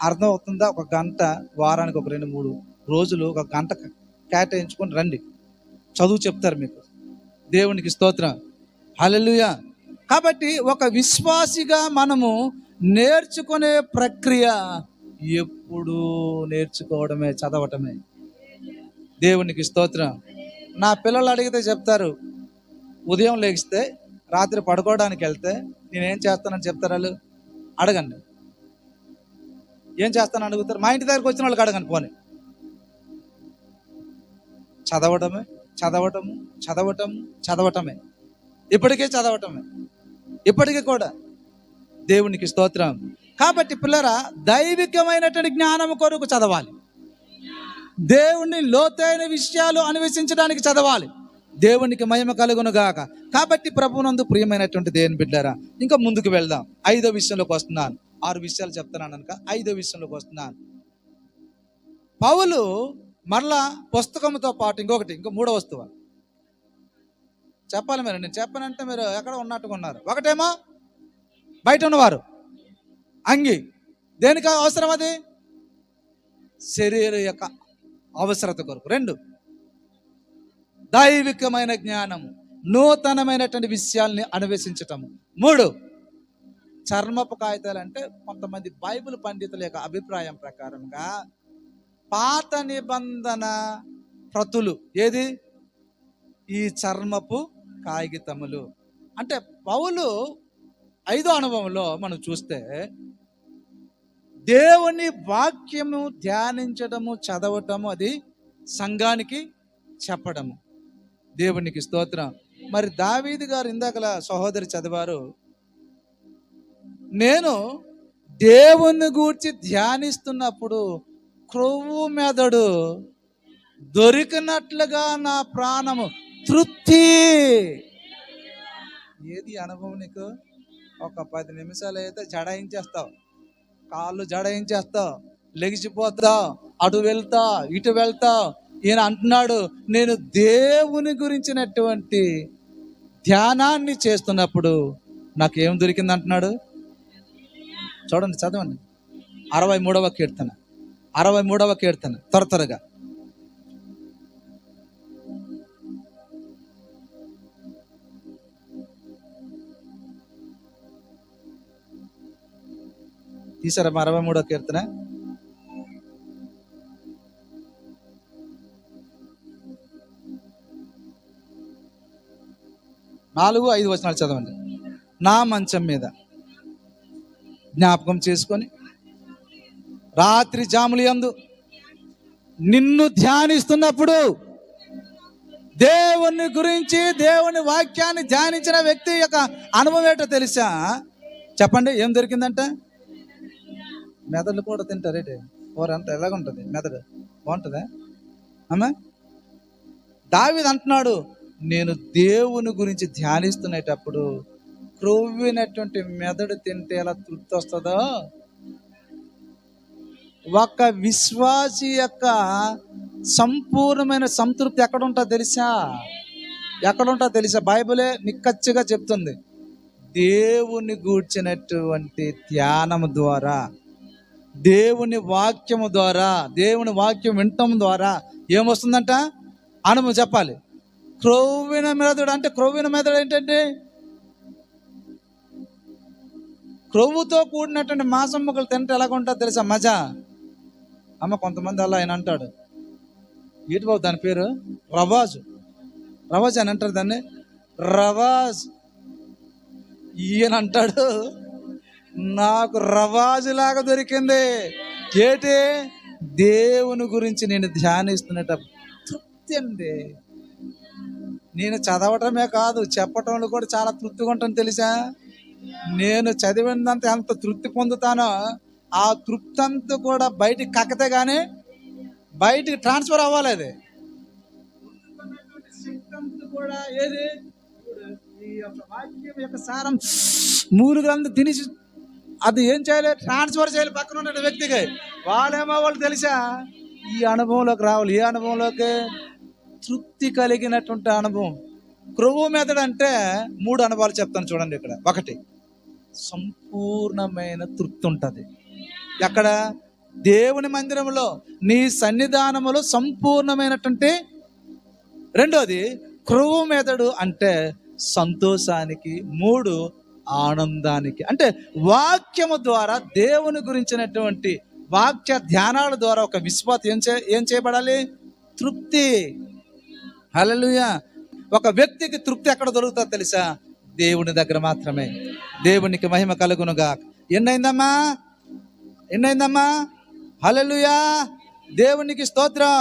అర్థం అవుతుందా? ఒక గంట, వారానికి ఒక 2-3 రోజులు ఒక గంట కేటాయించుకొని రండి, చదువు చెప్తారు మీకు. దేవునికి స్తోత్రం, హల్లెలూయా. కాబట్టి ఒక విశ్వాసిగా మనము నేర్చుకునే ప్రక్రియ ఎప్పుడు నేర్చుకోవడమే, చదవటమే. దేవునికి స్తోత్రం. నా పిల్లలు అడిగితే చెప్తారు, ఉదయం లేగిస్తే రాత్రి పడుకోవడానికి వెళ్తే నేనేం చేస్తానని చెప్తారు వాళ్ళు? అడగండి. ఏం చేస్తానని అడుగుతారు? మా ఇంటి దగ్గరికి వచ్చిన వాళ్ళకి అడగండి. పోనీ చదవటమే చదవటము చదవటము చదవటమే, ఇప్పటికే చదవటమే, ఇప్పటికీ కూడా. దేవునికి స్తోత్రం. కాబట్టి పిల్లరా, దైవికమైనటువంటి జ్ఞానం కొరకు చదవాలి, దేవుని లోతైన విషయాలు అన్వేషించడానికి చదవాలి. దేవునికి మహిమ కలుగును గాక. కాబట్టి ప్రభువునందు ప్రియమైనటువంటి దేవుని బిడ్డలారా, ఇంకా ముందుకు వెళ్దాం. 5వ విషయంలోకి వస్తున్నాను. 6 విషయాలు చెప్తున్నాను కనుక 5వ విషయంలోకి వస్తున్నాను. పౌలు మరలా పుస్తకంతో పాటు ఇంకో 3వ వస్తువు చెప్పాలి. నేను చెప్పనంటే మీరు ఎక్కడ ఉన్నట్టుగా ఉన్నారు. ఒకటేమో బయట ఉన్నవారు అంగి, దేనికి అవసరం? అది శరీర యొక్క అవసరత కొరకు. 2 దైవికమైన జ్ఞానము, నూతనమైనటువంటి విషయాల్ని అన్వేషించటము. 3 చర్మపు కాగితాలు. అంటే కొంతమంది బైబిల్ పండితుల యొక్క అభిప్రాయం ప్రకారంగా పాత నిబంధన ప్రతులు ఏది? ఈ చర్మపు కాగితములు. అంటే పౌలు 5వ అనుభవంలో మనం చూస్తే దేవుని వాక్యము ధ్యానించడము, చదవటము, అది సంఘానికి చెప్పడము. దేవునికి స్తోత్రం. మరి దావీదు గారు ఇందాకల సహోదరి చదివారు, నేను దేవుని గూర్చి ధ్యానిస్తున్నప్పుడు క్రొవ్వు మెదడు దొరికినట్లుగా నా ప్రాణము తృప్తి. ఏది అనుభవం నీకు? ఒక 10 నిమిషాలు అయితే జడాయించేస్తావు, కాళ్ళు జడాయించేస్తావు, లెగిసిపోతావు, అటు వెళ్తావు, ఇటు వెళ్తావు. ఈయన అంటున్నాడు, నేను దేవుని గురించినటువంటి ధ్యానాన్ని చేస్తున్నప్పుడు నాకేం దొరికింది అంటున్నాడు. చూడండి, చదవండి. 63వ కీర్తన, 63వ కీర్తన, త్వరగా. తీసారా 63వ కీర్తన? 4-5 వచనాలు చదవండి. నా మంచం మీద జ్ఞాపకం చేసుకొని రాత్రి జాములు యందు నిన్ను ధ్యానిస్తున్నప్పుడు. దేవుని గురించి, దేవుని వాక్యాన్ని ధ్యానించిన వ్యక్తి యొక్క అనుభవం ఏంటో తెలుసా? చెప్పండి, ఏం దొరికిందంట? మెదడు కూడా తింటారేంటి? కూర అంటే ఎలాగుంటుంది మెదడు? బాగుంటుందా అమ్మా? దావీదు అంటున్నాడు, నేను దేవుని గురించి ధ్యానిస్తునేటప్పుడు క్రొవ్వినటువంటి మెదడు తింటే ఎలా తృప్తి వస్తుందో, ఒక విశ్వాసి యొక్క సంపూర్ణమైన సంతృప్తి ఎక్కడ ఉంటుందో తెలుసా? ఎక్కడ ఉంటుందో తెలుసా? బైబిలే నిక్కచ్చిగా చెప్తుంది. దేవుని గూర్చినటువంటి ధ్యానం ద్వారా, దేవుని వాక్యము ద్వారా, దేవుని వాక్యం వినటం ద్వారా ఏమొస్తుందంట? అనుభవం. చెప్పాలి. క్రొవ్విన మెదడు. అంటే క్రొవ్విన మెదడు ఏంటంటే క్రొవ్వుతో కూడినటువంటి మాంసం ముక్కలు తింటే ఎలాగ ఉంటుందో తెలుసా? మజా. అమ్మ కొంతమంది అలా ఆయన అంటాడు, ఏంటి బాబు దాని పేరు? రవాజు. రవాజు అని అంటారు దాన్ని, రవాజ్. ఈయన అంటాడు, నాకు రవాజులాగా దొరికింది. ఏంటి? దేవుని గురించి నేను ధ్యానిస్తున్నట్టు తృప్తి అండి. నేను చదవటమే కాదు, చెప్పటంలో కూడా చాలా తృప్తిగా ఉంటాను తెలుసా? నేను చదివినంత ఎంత తృప్తి పొందుతానో, ఆ తృప్తి అంతా కూడా బయటికి కక్కితే కానీ బయటికి ట్రాన్స్ఫర్ అవ్వాలి. అది కూడా ఏది? ఈ యొక్క వాక్యం యొక్క సారం 3 గ్రంథం తినేసి అది ఏం చేయాలి? ట్రాన్స్ఫర్ చేయాలి పక్కన ఉన్న వ్యక్తికి. వాళ్ళు తెలుసా? ఈ అనుభవంలోకి రావాలి. ఏ అనుభవంలోకి? తృప్తి కలిగినటువంటి అనుభవం. క్రొవ్వు మెదడు అంటే 3 అనుభవాలు చెప్తాను చూడండి ఇక్కడ. 1, సంపూర్ణమైన తృప్తి ఉంటుంది. ఎక్కడ? దేవుని మందిరంలో, నీ సన్నిధానములో సంపూర్ణమైనటువంటి. 2, క్రొవ్వు మెదడు అంటే సంతోషానికి. 3, ఆనందానికి. అంటే వాక్యము ద్వారా, దేవుని గురించినటువంటి వాక్య ధ్యానాల ద్వారా ఒక విశ్వాసం ఏం చేయబడాలి? తృప్తి. హల్లెలూయా. ఒక వ్యక్తికి తృప్తి ఎక్కడ దొరుకుతుందో తెలుసా? దేవుని దగ్గర మాత్రమే. దేవునికి మహిమ కలుగునుగా. ఎన్నైందమ్మా? హల్లెలూయా, దేవునికి స్తోత్రం.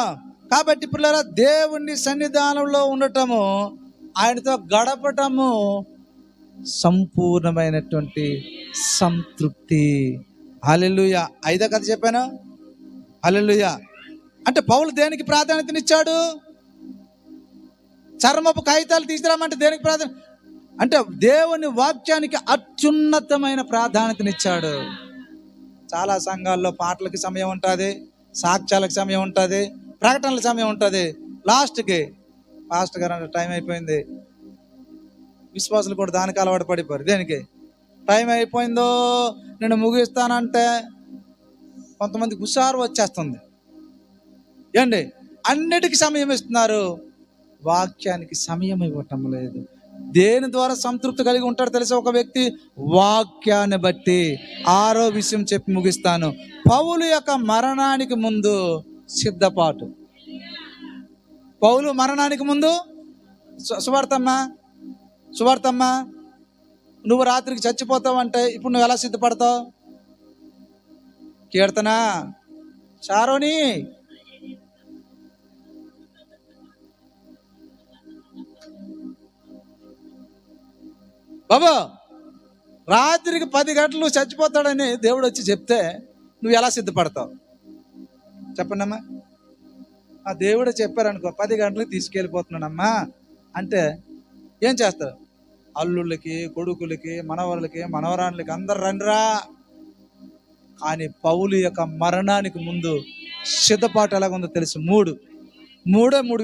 కాబట్టి పిల్లరా, దేవుని సన్నిధానంలో ఉండటము, ఆయనతో గడపటము సంపూర్ణమైనటువంటి సంతృప్తి. హల్లెలూయా. 5వ కథ చెప్పాను. హల్లెలూయా. అంటే పౌలు దేనికి ప్రాధాన్యతనిచ్చాడు? చర్మపు కాగితాలు తీసుకురామంటే దేనికి ప్రాధాన్యత? అంటే దేవుని వాక్యానికి అత్యున్నతమైన ప్రాధాన్యతనిచ్చాడు. చాలా సంఘాల్లో పాటలకి సమయం ఉంటుంది, సాక్ష్యాలకు సమయం ఉంటుంది, ప్రకటనలకు సమయం ఉంటుంది. లాస్ట్కి పాస్టర్ గారు అంటే టైం అయిపోయింది. విశ్వాసులు కూడా దానికి అలవాటు పడిపోయారు. దేనికి? టైం అయిపోయిందో నేను ముగిస్తానంటే కొంతమందికి హుషారు వచ్చేస్తుంది. ఏండి, అన్నిటికీ సమయం ఇస్తున్నారు, వాక్యానికి సమయం ఇవ్వటం లేదు. దేని ద్వారా సంతృప్తి కలిగి ఉంటాడు తెలుసా ఒక వ్యక్తి? వాక్యాన్ని బట్టి. 6వ విషయం చెప్పి ముగిస్తాను. పౌలు యొక్క మరణానికి ముందు సిద్ధపాటు. పౌలు మరణానికి ముందు సువార్తమ్మా, నువ్వు రాత్రికి చచ్చిపోతావు అంటే ఇప్పుడు నువ్వు ఎలా సిద్ధపడతావు? కీర్తన చారోని బాబా, రాత్రికి 10 గంటలు చచ్చిపోతాడని దేవుడు వచ్చి చెప్తే నువ్వు ఎలా సిద్ధపడతావు? చెప్పండమ్మా. ఆ దేవుడు చెప్పారనుకో, 10 గంటలకు తీసుకెళ్ళిపోతున్నాడమ్మా అంటే ఏం చేస్తారు? అల్లుళ్ళకి, కొడుకులకి, మనవరులకి, మనవరాళ్ళకి అందరు రండిరా. కానీ పౌలు యొక్క మరణానికి ముందు సిద్ధపాటు ఎలాగుందో తెలుసు. మూడు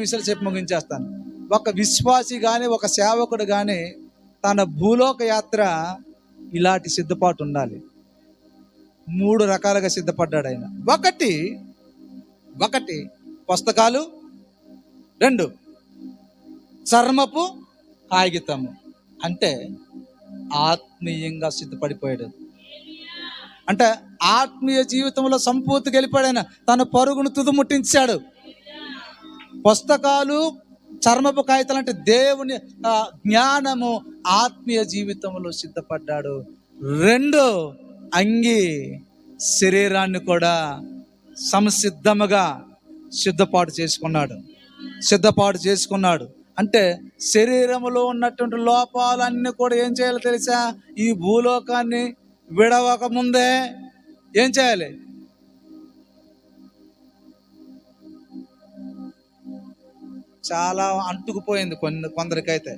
విషయాలు చెప్పి ముగించేస్తాను. ఒక విశ్వాసి కానీ, ఒక సేవకుడు కానీ తన భూలోక యాత్ర ఇలాంటి సిద్ధపాటు ఉండాలి. 3 రకాలుగా సిద్ధపడ్డాడు ఆయన. ఒకటి పుస్తకాలు, 2 చర్మపు కాగితము. అంటే ఆత్మీయంగా సిద్ధపడిపోయాడు. అంటే ఆత్మీయ జీవితంలో సంపూర్తిగా వెళ్ళిపోయాడు. తన పరుగును తుదుముట్టించాడు. పుస్తకాలు, చర్మపు కాగితాలు అంటే దేవుని జ్ఞానము, ఆత్మీయ జీవితంలో సిద్ధపడ్డాడు. 2 అంగి, శరీరాన్ని కూడా సంసిద్ధముగా సిద్ధపాటు చేసుకున్నాడు. అంటే శరీరములో ఉన్నటువంటి లోపాలన్నీ కూడా ఏం చేయాలో తెలుసా? ఈ భూలోకాన్ని విడవక ముందే ఏం చేయాలి? చాలా అంటుకుపోయింది కొందరికైతే.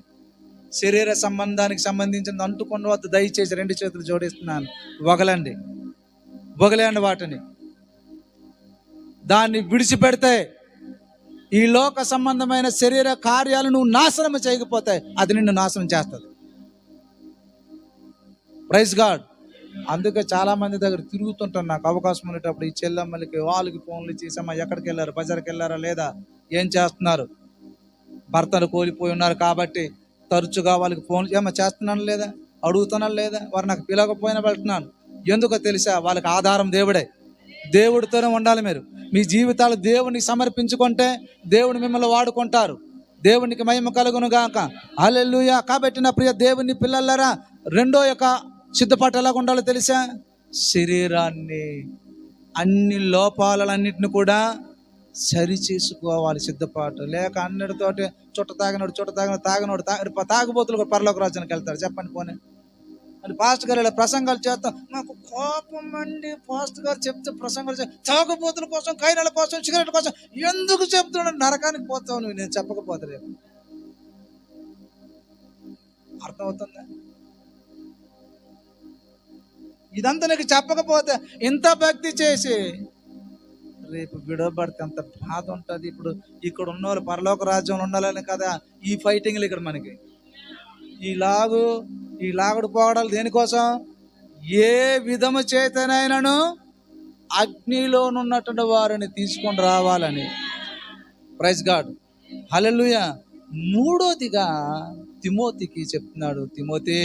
శరీర సంబంధానికి సంబంధించింది అంటుకున్న వద్ద దయచేసి 2 చేతులు జోడిస్తున్నాను. వగలండి వాటిని. దాన్ని విడిచిపెడితే ఈ లోక సంబంధమైన శరీర కార్యాలు నువ్వు నాశనం చేయకపోతే అది నిన్ను నాశనం చేస్తుంది. Praise God. అందుకే చాలా మంది దగ్గర తిరుగుతుంటాను, నాకు అవకాశం ఉండేటప్పుడు. ఈ చెల్లెమ్మలకి వాళ్ళకి ఫోన్లు చేసామా, ఎక్కడికి వెళ్ళారు, బజార్కి వెళ్ళారా లేదా, ఏం చేస్తున్నారు, భర్తను కోల్పోయి ఉన్నారు కాబట్టి తరచుగా వాళ్ళకి ఫోన్ చేస్తున్నాను లేదా, అడుగుతున్నాను లేదా, వారు నాకు పిలవకపోయినా వెళ్తున్నాను. ఎందుకో తెలుసా? వాళ్ళకి ఆధారం దేవుడే. దేవుడితోనే ఉండాలి. మీరు మీ జీవితాలు దేవునికి సమర్పించుకుంటే దేవుని మిమ్మల్ని వాడుకుంటారు. దేవునికి మహిమ కలుగును గాక. హల్లెలూయా. కాబట్టి నా ప్రియ దేవుని పిల్లలారా, 2వ యొక్క సిద్ధపాటు ఎలాగ ఉండాలో తెలుసా? శరీరాన్ని, అన్ని లోపాలన్నిటిని కూడా సరి చేసుకోవాలి సిద్ధపాటు. లేక అన్నిటితోటి చుట్ట తాగినోడు తాగుబోతులు పరలోక రాజ్యానికి వెళ్తారు. చెప్పండి పోనీ. అని పాస్టర్ గారు ఇలా ప్రసంగాలు చేస్తాం, నాకు కోపం అండి. పాస్టర్ గారు చెప్తే ప్రసంగాలు తాగుబోతుల కోసం, కైనాల కోసం, సిగరెట్ కోసం ఎందుకు చెప్తున్నాడు? నరకానికి పోతావు నువ్వు నేను చెప్పకపోతే. రేపు అర్థమవుతుందా? ఇదంతా నీకు చెప్పకపోతే ఇంత భక్తి చేసి రేపు విడవబడితే అంత బాధ ఉంటుంది. ఇప్పుడు ఇక్కడ ఉన్న వాళ్ళు పరలోక రాజ్యంలో ఉండాలని కదా ఈ ఫైటింగ్లు ఇక్కడ మనకి. ఈ లాగుడు పోవడాలు దేనికోసం? ఏ విధము చేతనైనను అగ్నిలోనున్నటువంటి వారిని తీసుకొని రావాలని. Praise God. హల్లెలూయా. 3వదిగా తిమోతికి చెప్తున్నాడు, తిమోతి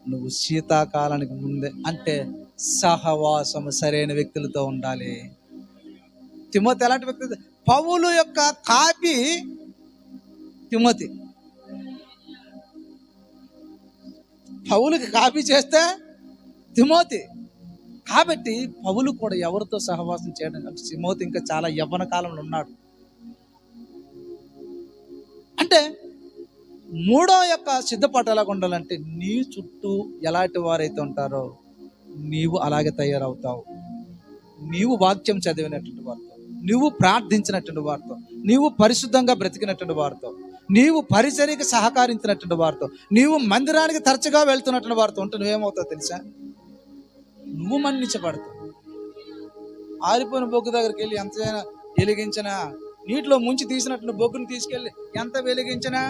నువ్వు శీతాకాలానికి ముందే అంటే సహవాసము సరైన వ్యక్తులతో ఉండాలి. తిమోతి ఎలాంటి వ్యక్తి? పౌలు యొక్క కాపీ తిమోతి. పౌలుకి కాపీ చేస్తే తిమోతి. కాబట్టి పౌలు కూడా ఎవరితో సహవాసం చేయడం కాదు. తిమోతి ఇంకా చాలా యవ్వన కాలంలో ఉన్నాడు. అంటే మూడో యొక్క సిద్ధపాటు ఎలాగ ఉండాలంటే, నీ చుట్టూ ఎలాంటి వారైతే ఉంటారో నీవు అలాగే తయారవుతావు. నీవు వాక్యం చదివినటువంటి వారితో, నీవు ప్రార్థించినటువంటి వారితో, నీవు పరిశుద్ధంగా బ్రతికినటువంటి వారితో, నీవు పరిచర్యకి సహకరించినటువంటి వారితో, నీవు మందిరానికి తరచుగా వెళ్తున్నటువంటి వారితో ఉంటే నువ్వేమవుతావు తెలుసా? నువ్వు మన్నించబడతావు. ఆరిపోయిన బొగ్గు దగ్గరికి వెళ్ళి ఎంత వెలిగించినా, నీటిలో ముంచి తీసినట్టు బొగ్గుని తీసుకెళ్ళి ఎంత వెలిగించినా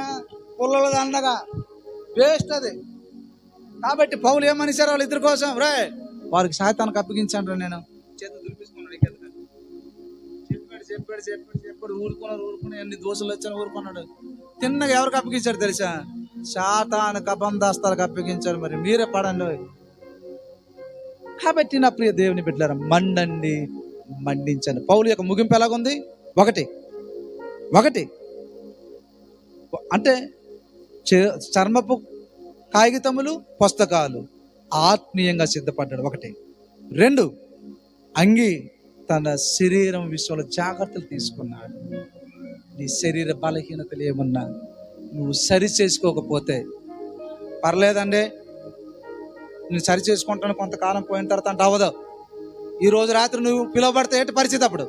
పుల్లలు దండగా వేస్ట్ అది. కాబట్టి పౌలు ఏమనిసారు వాళ్ళ ఇద్దరి కోసం, రే వారికి సాతానికి అప్పగించాను, నేను చేతులు దులిపించుకున్నాడు. చెప్పాడు ఊరుకున్నాడు. ఎన్ని దోషులు వచ్చాను ఊరుకున్నాడు. తిన్నగా ఎవరికి అప్పగించాడు తెలుసా? సాతానికి, అబంధాస్తాలకు అప్పగించాడు. మరి మీరే పడండి. కాబట్టి నా ప్రియ దేవుని బిడ్డలారా, మండండి, మండించండి. పౌలు యొక్క ముగింపు ఎలాగుంది? ఒకటి అంటే చర్మపు కాగితములు, పుస్తకాలు, ఆత్మీయంగా సిద్ధపడ్డాడు. 2 అంగి తన శరీరం విషయంలో జాగ్రత్తలు తీసుకున్నాడు. నీ శరీర బలహీనతలు ఏమన్నా నువ్వు సరి చేసుకోకపోతే పర్లేదండి, నేను సరి చేసుకుంటాను కొంతకాలం పోయిన తర్వాత అంటే అవ్వదు. ఈరోజు రాత్రి నువ్వు పిలువబడితే ఏంటి పరిస్థితి? అప్పుడు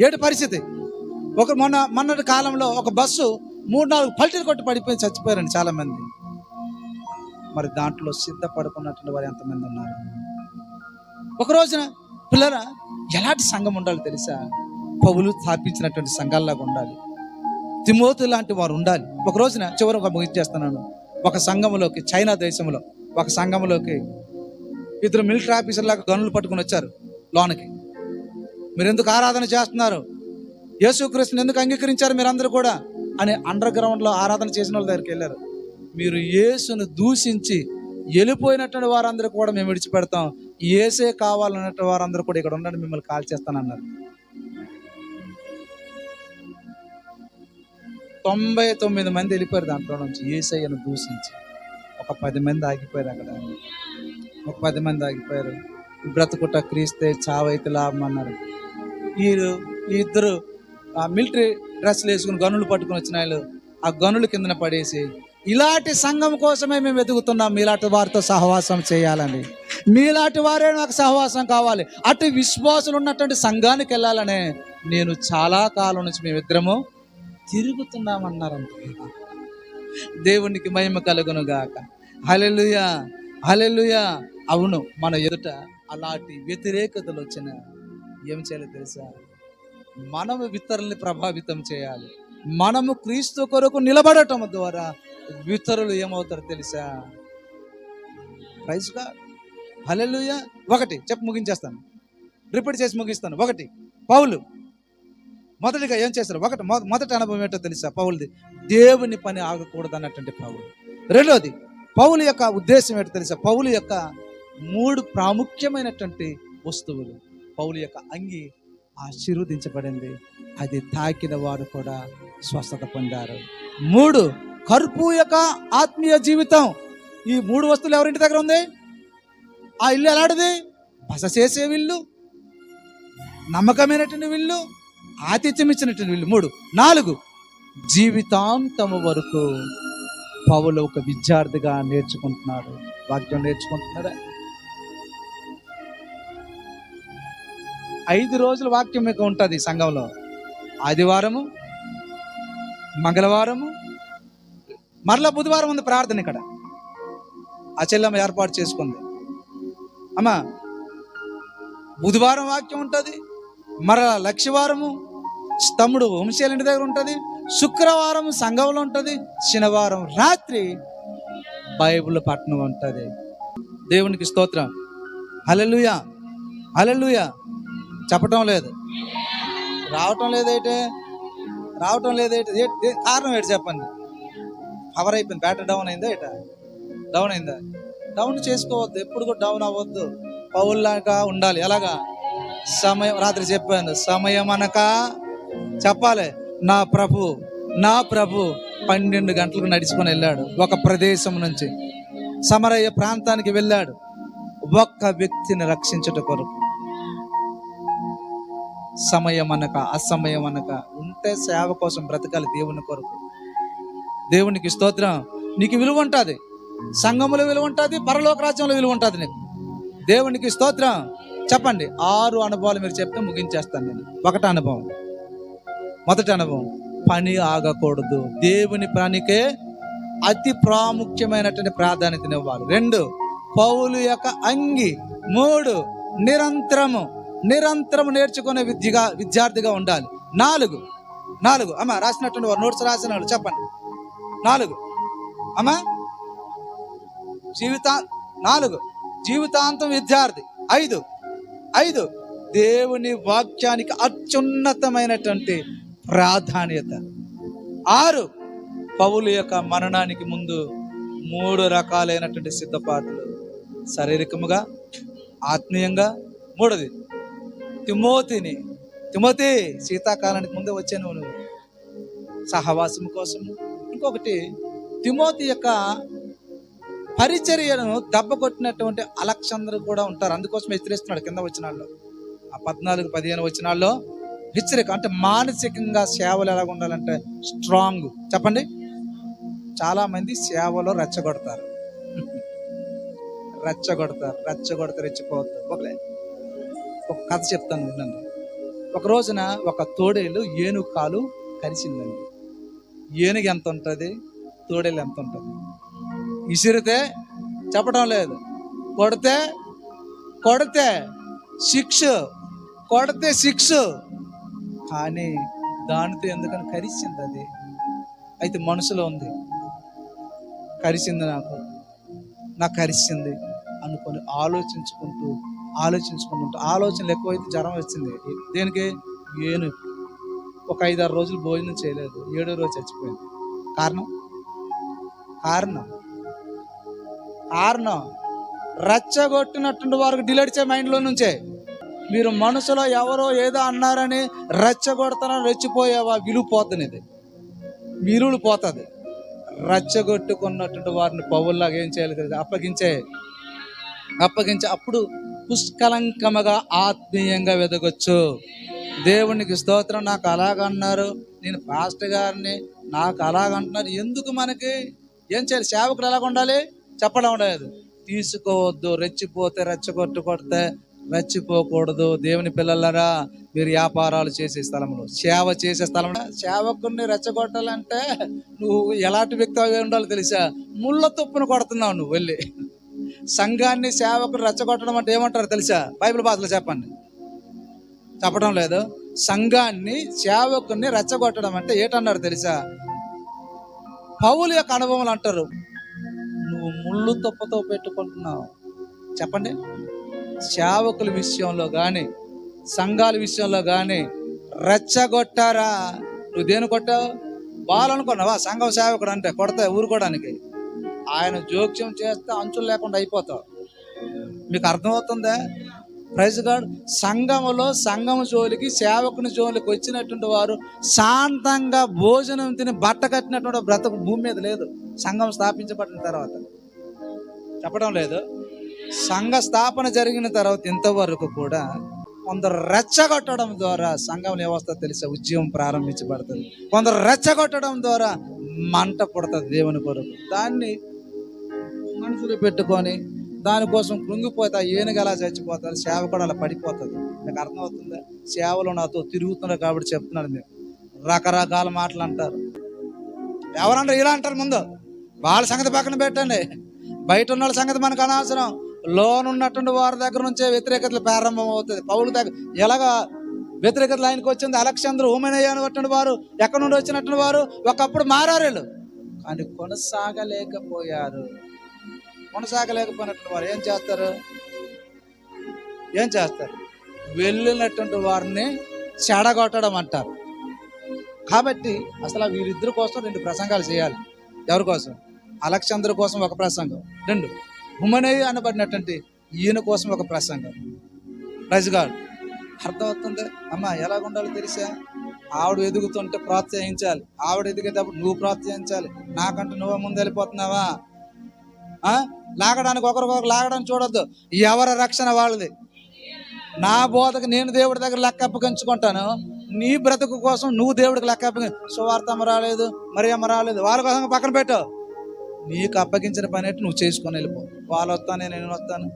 ఏంటి పరిస్థితి? మొన్నటి కాలంలో ఒక బస్సు 3-4 పల్టీలు కొట్టి పడిపోయి చచ్చిపోయారండి చాలా మంది. మరి దాంట్లో సిద్ధపడుకున్నటువంటి వారు ఎంతమంది ఉన్నారు? ఒక రోజున పిల్లరా, ఎలాంటి సంఘం ఉండాలి తెలుసా? పౌలు స్థాపించినటువంటి సంఘాల్లాగా ఉండాలి. తిమోతి లాంటి వారు ఉండాలి. ఒక రోజున చివరికి ముగించేస్తున్నాను. ఒక సంఘంలోకి, చైనా దేశంలో ఒక సంఘంలోకి 2 మిలిటరీ ఆఫీసర్ లాగా గనులు పట్టుకుని వచ్చారు లోనకి. మీరు ఎందుకు ఆరాధన చేస్తున్నారు? యేసుక్రీస్తుని ఎందుకు అంగీకరించారు మీరందరూ కూడా అని అండర్ గ్రౌండ్లో ఆరాధన చేసిన వాళ్ళ దగ్గరికి వెళ్ళారు. మీరు యేసును దూషించి వెళ్ళిపోయినటువంటి వారందరూ కూడా మేము విడిచిపెడతాం, యేసే కావాలన్నట్టు వారందరూ కూడా ఇక్కడ ఉండండి, మిమ్మల్ని కాల్ చేస్తానన్నారు. 99 మంది వెళ్ళిపోయారు దాంట్లో నుంచి, యేసయ్యను దూషించి. ఒక 10 మంది ఆగిపోయారు అక్కడ. ఒక 10 మంది ఆగిపోయారు. బ్రతుకుట క్రీస్తే, చావైతే లాభం అన్నారు. ఈ ఇద్దరు మిలిటరీ డ్రెస్సులు వేసుకుని గనులు పట్టుకుని వచ్చిన వాళ్ళు ఆ గనుల కిందన పడేసి, ఇలాంటి సంఘం కోసమే మేము వెతుకుతున్నాం, మీలాంటి వారితో సహవాసం చేయాలని, మీలాంటి వారే నాకు సహవాసం కావాలి, అటు విశ్వాసులు ఉన్నటువంటి సంఘానికి వెళ్ళాలనే నేను చాలా కాలం నుంచి మేమిద్దరము తిరుగుతున్నామన్నారంట. దేవునికి మహిమ కలుగును గాక. హల్లెలూయా, హల్లెలూయా. అవును, మన ఎదుట అలాంటి వ్యతిరేకతలు వచ్చిన ఏం చేయాలో తెలుసా? మనము ఇతరుల్ని ప్రభావితం చేయాలి. మనము క్రీస్తు కొరకు నిలబడటం ద్వారా ఇతరులు ఏమవుతారో తెలుసా? ప్రైజ్ గాడ్, హల్లెలూయా. 1 చెప్పి ముగించేస్తాను, రిపీట్ చేసి ముగిస్తాను. 1 పౌలు మొదటిగా ఏం చేస్తారు? మొదటి అనుభవం ఏంటో తెలుసా? పౌలుది దేవుని పని ఆగకూడదు అన్నటువంటి పౌలు. 2వది పౌలు యొక్క ఉద్దేశం ఏంటో తెలుసా? పౌలు యొక్క 3 ప్రాముఖ్యమైనటువంటి వస్తువులు. పౌలు యొక్క అంగి ఆశీర్వదించబడింది, అది తాకిన వారు కూడా స్వస్థత పొందారు. 3 కర్పు యొక్క ఆత్మీయ జీవితం. ఈ 3 వస్తువులు ఎవరింటి దగ్గర ఉంది? ఆ ఇల్లు ఎలాంటిది? బస చేసే ఇల్లు, నమ్మకమైనటువంటి ఇల్లు, ఆతిథ్యం ఇచ్చినటువంటి ఇల్లు. 3. 4 జీవితాంతము వరకు పౌలు ఒక విద్యార్థిగా నేర్చుకుంటున్నాడు. వాక్యం నేర్చుకుంటున్నాడా? 5 రోజుల వాక్యం మీకు ఉంటుంది సంఘంలో. ఆదివారము, మంగళవారము, మరలా బుధవారం ఉంది ప్రార్థన. ఇక్కడ ఆ చెల్లెమ్మ ఏర్పాటు చేసుకుంది. అమ్మా, బుధవారం వాక్యం ఉంటుంది, మరలా లక్షవారము తమ్ముడు వంశీయుల దగ్గర ఉంటుంది, శుక్రవారం సంఘంలో ఉంటుంది, శనివారం రాత్రి బైబిల్ పట్టణం ఉంటుంది. దేవునికి స్తోత్రం. హల్లెలూయా, హల్లెలూయా. చెప్పటం లేదు, రావటం లేదేంటే, కారణం ఏంటి చెప్పండి? పవర్ అయిపోయింది, బ్యాటరీ డౌన్ అయిందా? డౌన్ అయిందా? డౌన్ చేసుకోవద్దు, ఎప్పుడు కూడా డౌన్ అవ్వద్దు. పౌల్లాగా ఉండాలి. ఎలాగా? సమయం, రాత్రి చెప్పాను, సమయం అనక చెప్పాలి, నా ప్రభు నా ప్రభు 12 గంటలకు నడుచుకొని వెళ్ళాడు. ఒక ప్రదేశం నుంచి సమరయ్య ప్రాంతానికి వెళ్ళాడు, ఒక్క వ్యక్తిని రక్షించుట కొరకు. సమయం అనక అసమయం అనక ఉంటే సేవ కోసం బ్రతకాలి, దేవుని కొరకు. దేవునికి స్తోత్రం. నీకు విలువ ఉంటుంది, సంఘములో విలువ ఉంటుంది, పరలోక రాజ్యంలో విలువ ఉంటుంది నీకు. దేవునికి స్తోత్రం. చెప్పండి, 6 అనుభవాలు మీరు చెప్తే ముగించేస్తాను నేను. ఒకటి అనుభవం, మొదటి అనుభవం, పని ఆగకూడదు, దేవుని పనికే అతి ప్రాముఖ్యమైనటువంటి ప్రాధాన్యతను ఇవ్వాలి. 2, పౌలు యొక్క అంగి. 3, నిరంతరము నేర్చుకునే విద్యార్థిగా ఉండాలి. 4 అమ్మా రాసినటువంటి వారు, నోట్స్ రాసిన వాళ్ళు చెప్పండి. 4 అమ్మా 4 జీవితాంతం విద్యార్థి. 5 దేవుని వాక్యానికి అత్యున్నతమైనటువంటి ప్రాధాన్యత. 6 పౌలు యొక్క మరణానికి ముందు 3 రకాలైనటువంటి సిద్ధపాటులు, శారీరకముగా, ఆత్మీయంగా. 3, తిమోతి శీతాకాలానికి ముందే వచ్చాను నువ్వు సహవాసం కోసం. ఇంకొకటి, తిమోతి యొక్క పరిచర్యను దెబ్బ కొట్టినటువంటి అలెగ్జాండర్ కూడా ఉంటారు, అందుకోసం హెచ్చరిస్తున్నాడు కింద వచనాల్లో. ఆ 14-15 వచనాల్లో హెచ్చరిక అంటే మానసికంగా సేవలు ఎలాగ ఉండాలంటే స్ట్రాంగ్. చెప్పండి, చాలా మంది సేవలో రెచ్చగొడతారు, రెచ్చిపోతారు. ఒక కథ చెప్తాను వినండి. ఒక రోజున ఒక తోడేలు ఏనుగు కాలు కరిచిందండి. ఏనుగు ఎంత ఉంటుంది, తోడేలు ఎంత ఉంటుంది? విసిరితే చెప్పడం లేదు, కొడితే శిక్ష, కానీ దానితో ఎందుకని కరిచింది అది. అయితే మనసులో ఉంది, కరిచింది, నాకు కరిచింది అనుకొని ఆలోచించుకుంటూ ఆలోచనలు ఎక్కువైతే జ్వరం వచ్చింది. దేనికి? ఏనుగు. ఒక 5-6 రోజులు భోజనం చేయలేదు, 7వ రోజు చచ్చిపోయింది. కారణం రెచ్చగొట్టినటువంటి వారికి డిలీట్ చేయ మైండ్లో నుంచే. మీరు మనసులో ఎవరో ఏదో అన్నారని రెచ్చగొడతారని రెచ్చిపోయావా, విలువ పోతుంది. రెచ్చగొట్టుకున్నటువంటి వారిని పౌల్లాగా ఏం చేయాలి తెలియదు, అప్పగించే అప్పుడు పుష్కలంకముగా ఆత్మీయంగా వెదగొచ్చు. దేవునికి స్తోత్రం. నాకు అలాగన్నారు, నేను పాస్టర్ గారిని, నాకు అలాగంటున్నారు. ఎందుకు మనకి? ఏం చేయాలి? సేవకులు ఎలాగ ఉండాలి? చెప్పడం ఉండలేదు. తీసుకోవద్దు, రెచ్చగొడితే రెచ్చిపోకూడదు. దేవుని పిల్లలరా, మీరు వ్యాపారాలు చేసే స్థలంలో, సేవ చేసే స్థలంలో సేవకుని రెచ్చగొట్టాలంటే నువ్వు ఎలాంటి వ్యక్తి అవి ఉండాలో తెలుసా? ముళ్ళ తుప్పును కొడుతున్నావు నువ్వు వెళ్ళి. సంఘాన్ని సేవకుని రెచ్చగొట్టడం అంటే ఏమంటారు తెలుసా? బైబిల్ భాషలో చెప్పండి. చెప్పడం లేదు. సంఘాన్ని సేవకుని రెచ్చగొట్టడం అంటే ఏంటన్నారు తెలుసా? పౌలు యొక్క అనుభవాలు అంటారు, నువ్వు ముళ్ళు తుప్పతో పెట్టుకుంటున్నావు. చెప్పండి, సేవకుల విషయంలో కానీ సంఘాల విషయంలో కానీ రెచ్చగొట్టారా? నువ్వు దేని కొట్టావు? బాలనుకున్నావా? సంఘం సేవకుడు అంటే కొడతా ఊరుకోవడానికి. ఆయన జోక్యం చేస్తే అంచులు లేకుండా అయిపోతావు. మీకు అర్థమవుతుందా? Praise God. సంఘం జోలికి, సేవకుని జోలికి వచ్చినటువంటి వారు శాంతంగా భోజనం తిని బట్ట కట్టినటువంటి బ్రతుకు భూమి మీద లేదు. సంఘం స్థాపించబడిన తర్వాత. చెప్పడం లేదు. సంఘ స్థాపన జరిగిన తర్వాత ఇంతవరకు కూడా కొందరు రెచ్చగొట్టడం ద్వారా సంఘం వ్యవస్థ తెలిసే ఉద్యమం ప్రారంభించబడుతుంది. కొందరు రెచ్చగొట్టడం ద్వారా మంట పుడుతుంది దేవుని కొరకు. దాన్ని మనసులో పెట్టుకొని దానికోసం కృంగిపోతా ఏనుగు అలా చచ్చిపోతారు, సేవ కూడా అలా పడిపోతుంది. మీకు అర్థమవుతుందా? సేవలో నాతో తిరుగుతున్నారు కాబట్టి చెప్తున్నాను. మీరు రకరకాల మాటలు అంటారు. ఎవరంటారు? ఇలా అంటారు. ముందు వాళ్ళ సంగతి పక్కన పెట్టండి, బయట ఉన్న వాళ్ళ సంగతి మనకు అనవసరం. లోన్ ఉన్నటువంటి వారి దగ్గర నుంచే వ్యతిరేకతలు ప్రారంభం అవుతుంది. పౌలు దగ్గర ఎలాగా వ్యతిరేకతలు ఆయనకు వచ్చింది? అలెగ్జాండర్, హుమెనయ అనేటువంటి వారు ఎక్కడి నుండి వచ్చినటువంటి వారు ఒకప్పుడు మారారు, కానీ కొనసాగలేకపోయినటువంటి వారు ఏం చేస్తారు? వెళ్ళినటువంటి వారిని చెడగొట్టడం అంటారు. కాబట్టి అసలు వీరిద్దరి కోసం 2 ప్రసంగాలు చేయాలి. ఎవరి కోసం? అలెగ్జాండర్ కోసం ఒక ప్రసంగం, 2 హుమెనయ అనబడినటువంటి ఈయన కోసం ఒక ప్రసంగం. Praise God. అర్థమవుతుంది అమ్మా? ఎలాగ ఉండాలో తెలుసా? ఆవిడ ఎదుగుతుంటే ప్రోత్సహించాలి, ఆవిడ ఎదిగేటప్పుడు నువ్వు ప్రోత్సహించాలి. నాకంటే నువ్వు ముందు వెళ్ళిపోతున్నావా? లాగడానికి ఒకరికొకరు లాగడానికి చూడొద్దు. ఎవరి రక్షణ వాళ్ళది. నా బోధకు నేను దేవుడి దగ్గర లెక్క అప్పగించుకుంటాను, నీ బ్రతుకు కోసం నువ్వు దేవుడికి లెక్క సువార్తమ్మ రాలేదు, మరి అమ్మ రాలేదు, వాళ్ళ కోసం పక్కన పెట్టు. నీకు అప్పగించిన పని అయితే నువ్వు చేసుకొని వెళ్ళిపో. వాళ్ళు వస్తానే నేను వస్తాను,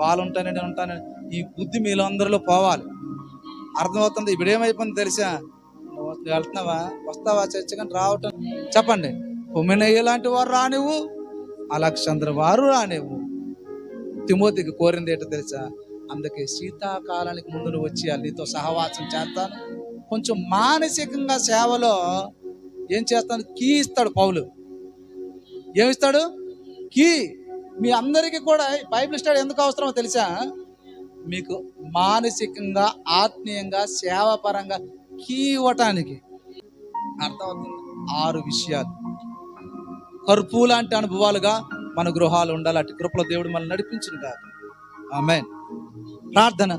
వాళ్ళు ఉంటానే నేను ఉంటాను, ఈ బుద్ధి మీలో అందరిలో పోవాలి. అర్థమవుతుంది? ఇప్పుడు ఏమైపోయింది తెలుసా? నువ్వు వెళ్తున్నావా, వస్తావా చర్చ కానీ రావటం చెప్పండి. హుమెనయ్య లాంటి వారు రానివ్వు, అలెగ్జాండర్ వారు రానివ్వు. తిమోతికి కోరింది ఏంటో తెలుసా? అందుకే శీతాకాలానికి ముందు నువ్వు వచ్చి నీతో సహవాసం చేస్తాను, కొంచెం మానసికంగా సేవలో ఏం చేస్తాను, కీ ఇస్తాడు పౌలు. ఏమిస్తాడు? కీ. మీ అందరికీ కూడా బైబిల్ స్టడీ ఎందుకు అవసరమో తెలుసా? మీకు మానసికంగా, ఆత్మీయంగా, సేవాపరంగా కీ ఇవ్వటానికి. అర్థమవుతుంది? 6 విషయాలు కర్పూ లాంటి అనుభవాలుగా మన గృహాలు ఉండాలి. అటు కృపలో దేవుడు మనల్ని నడిపించును కాదు. ఆమేన్. ప్రార్థన.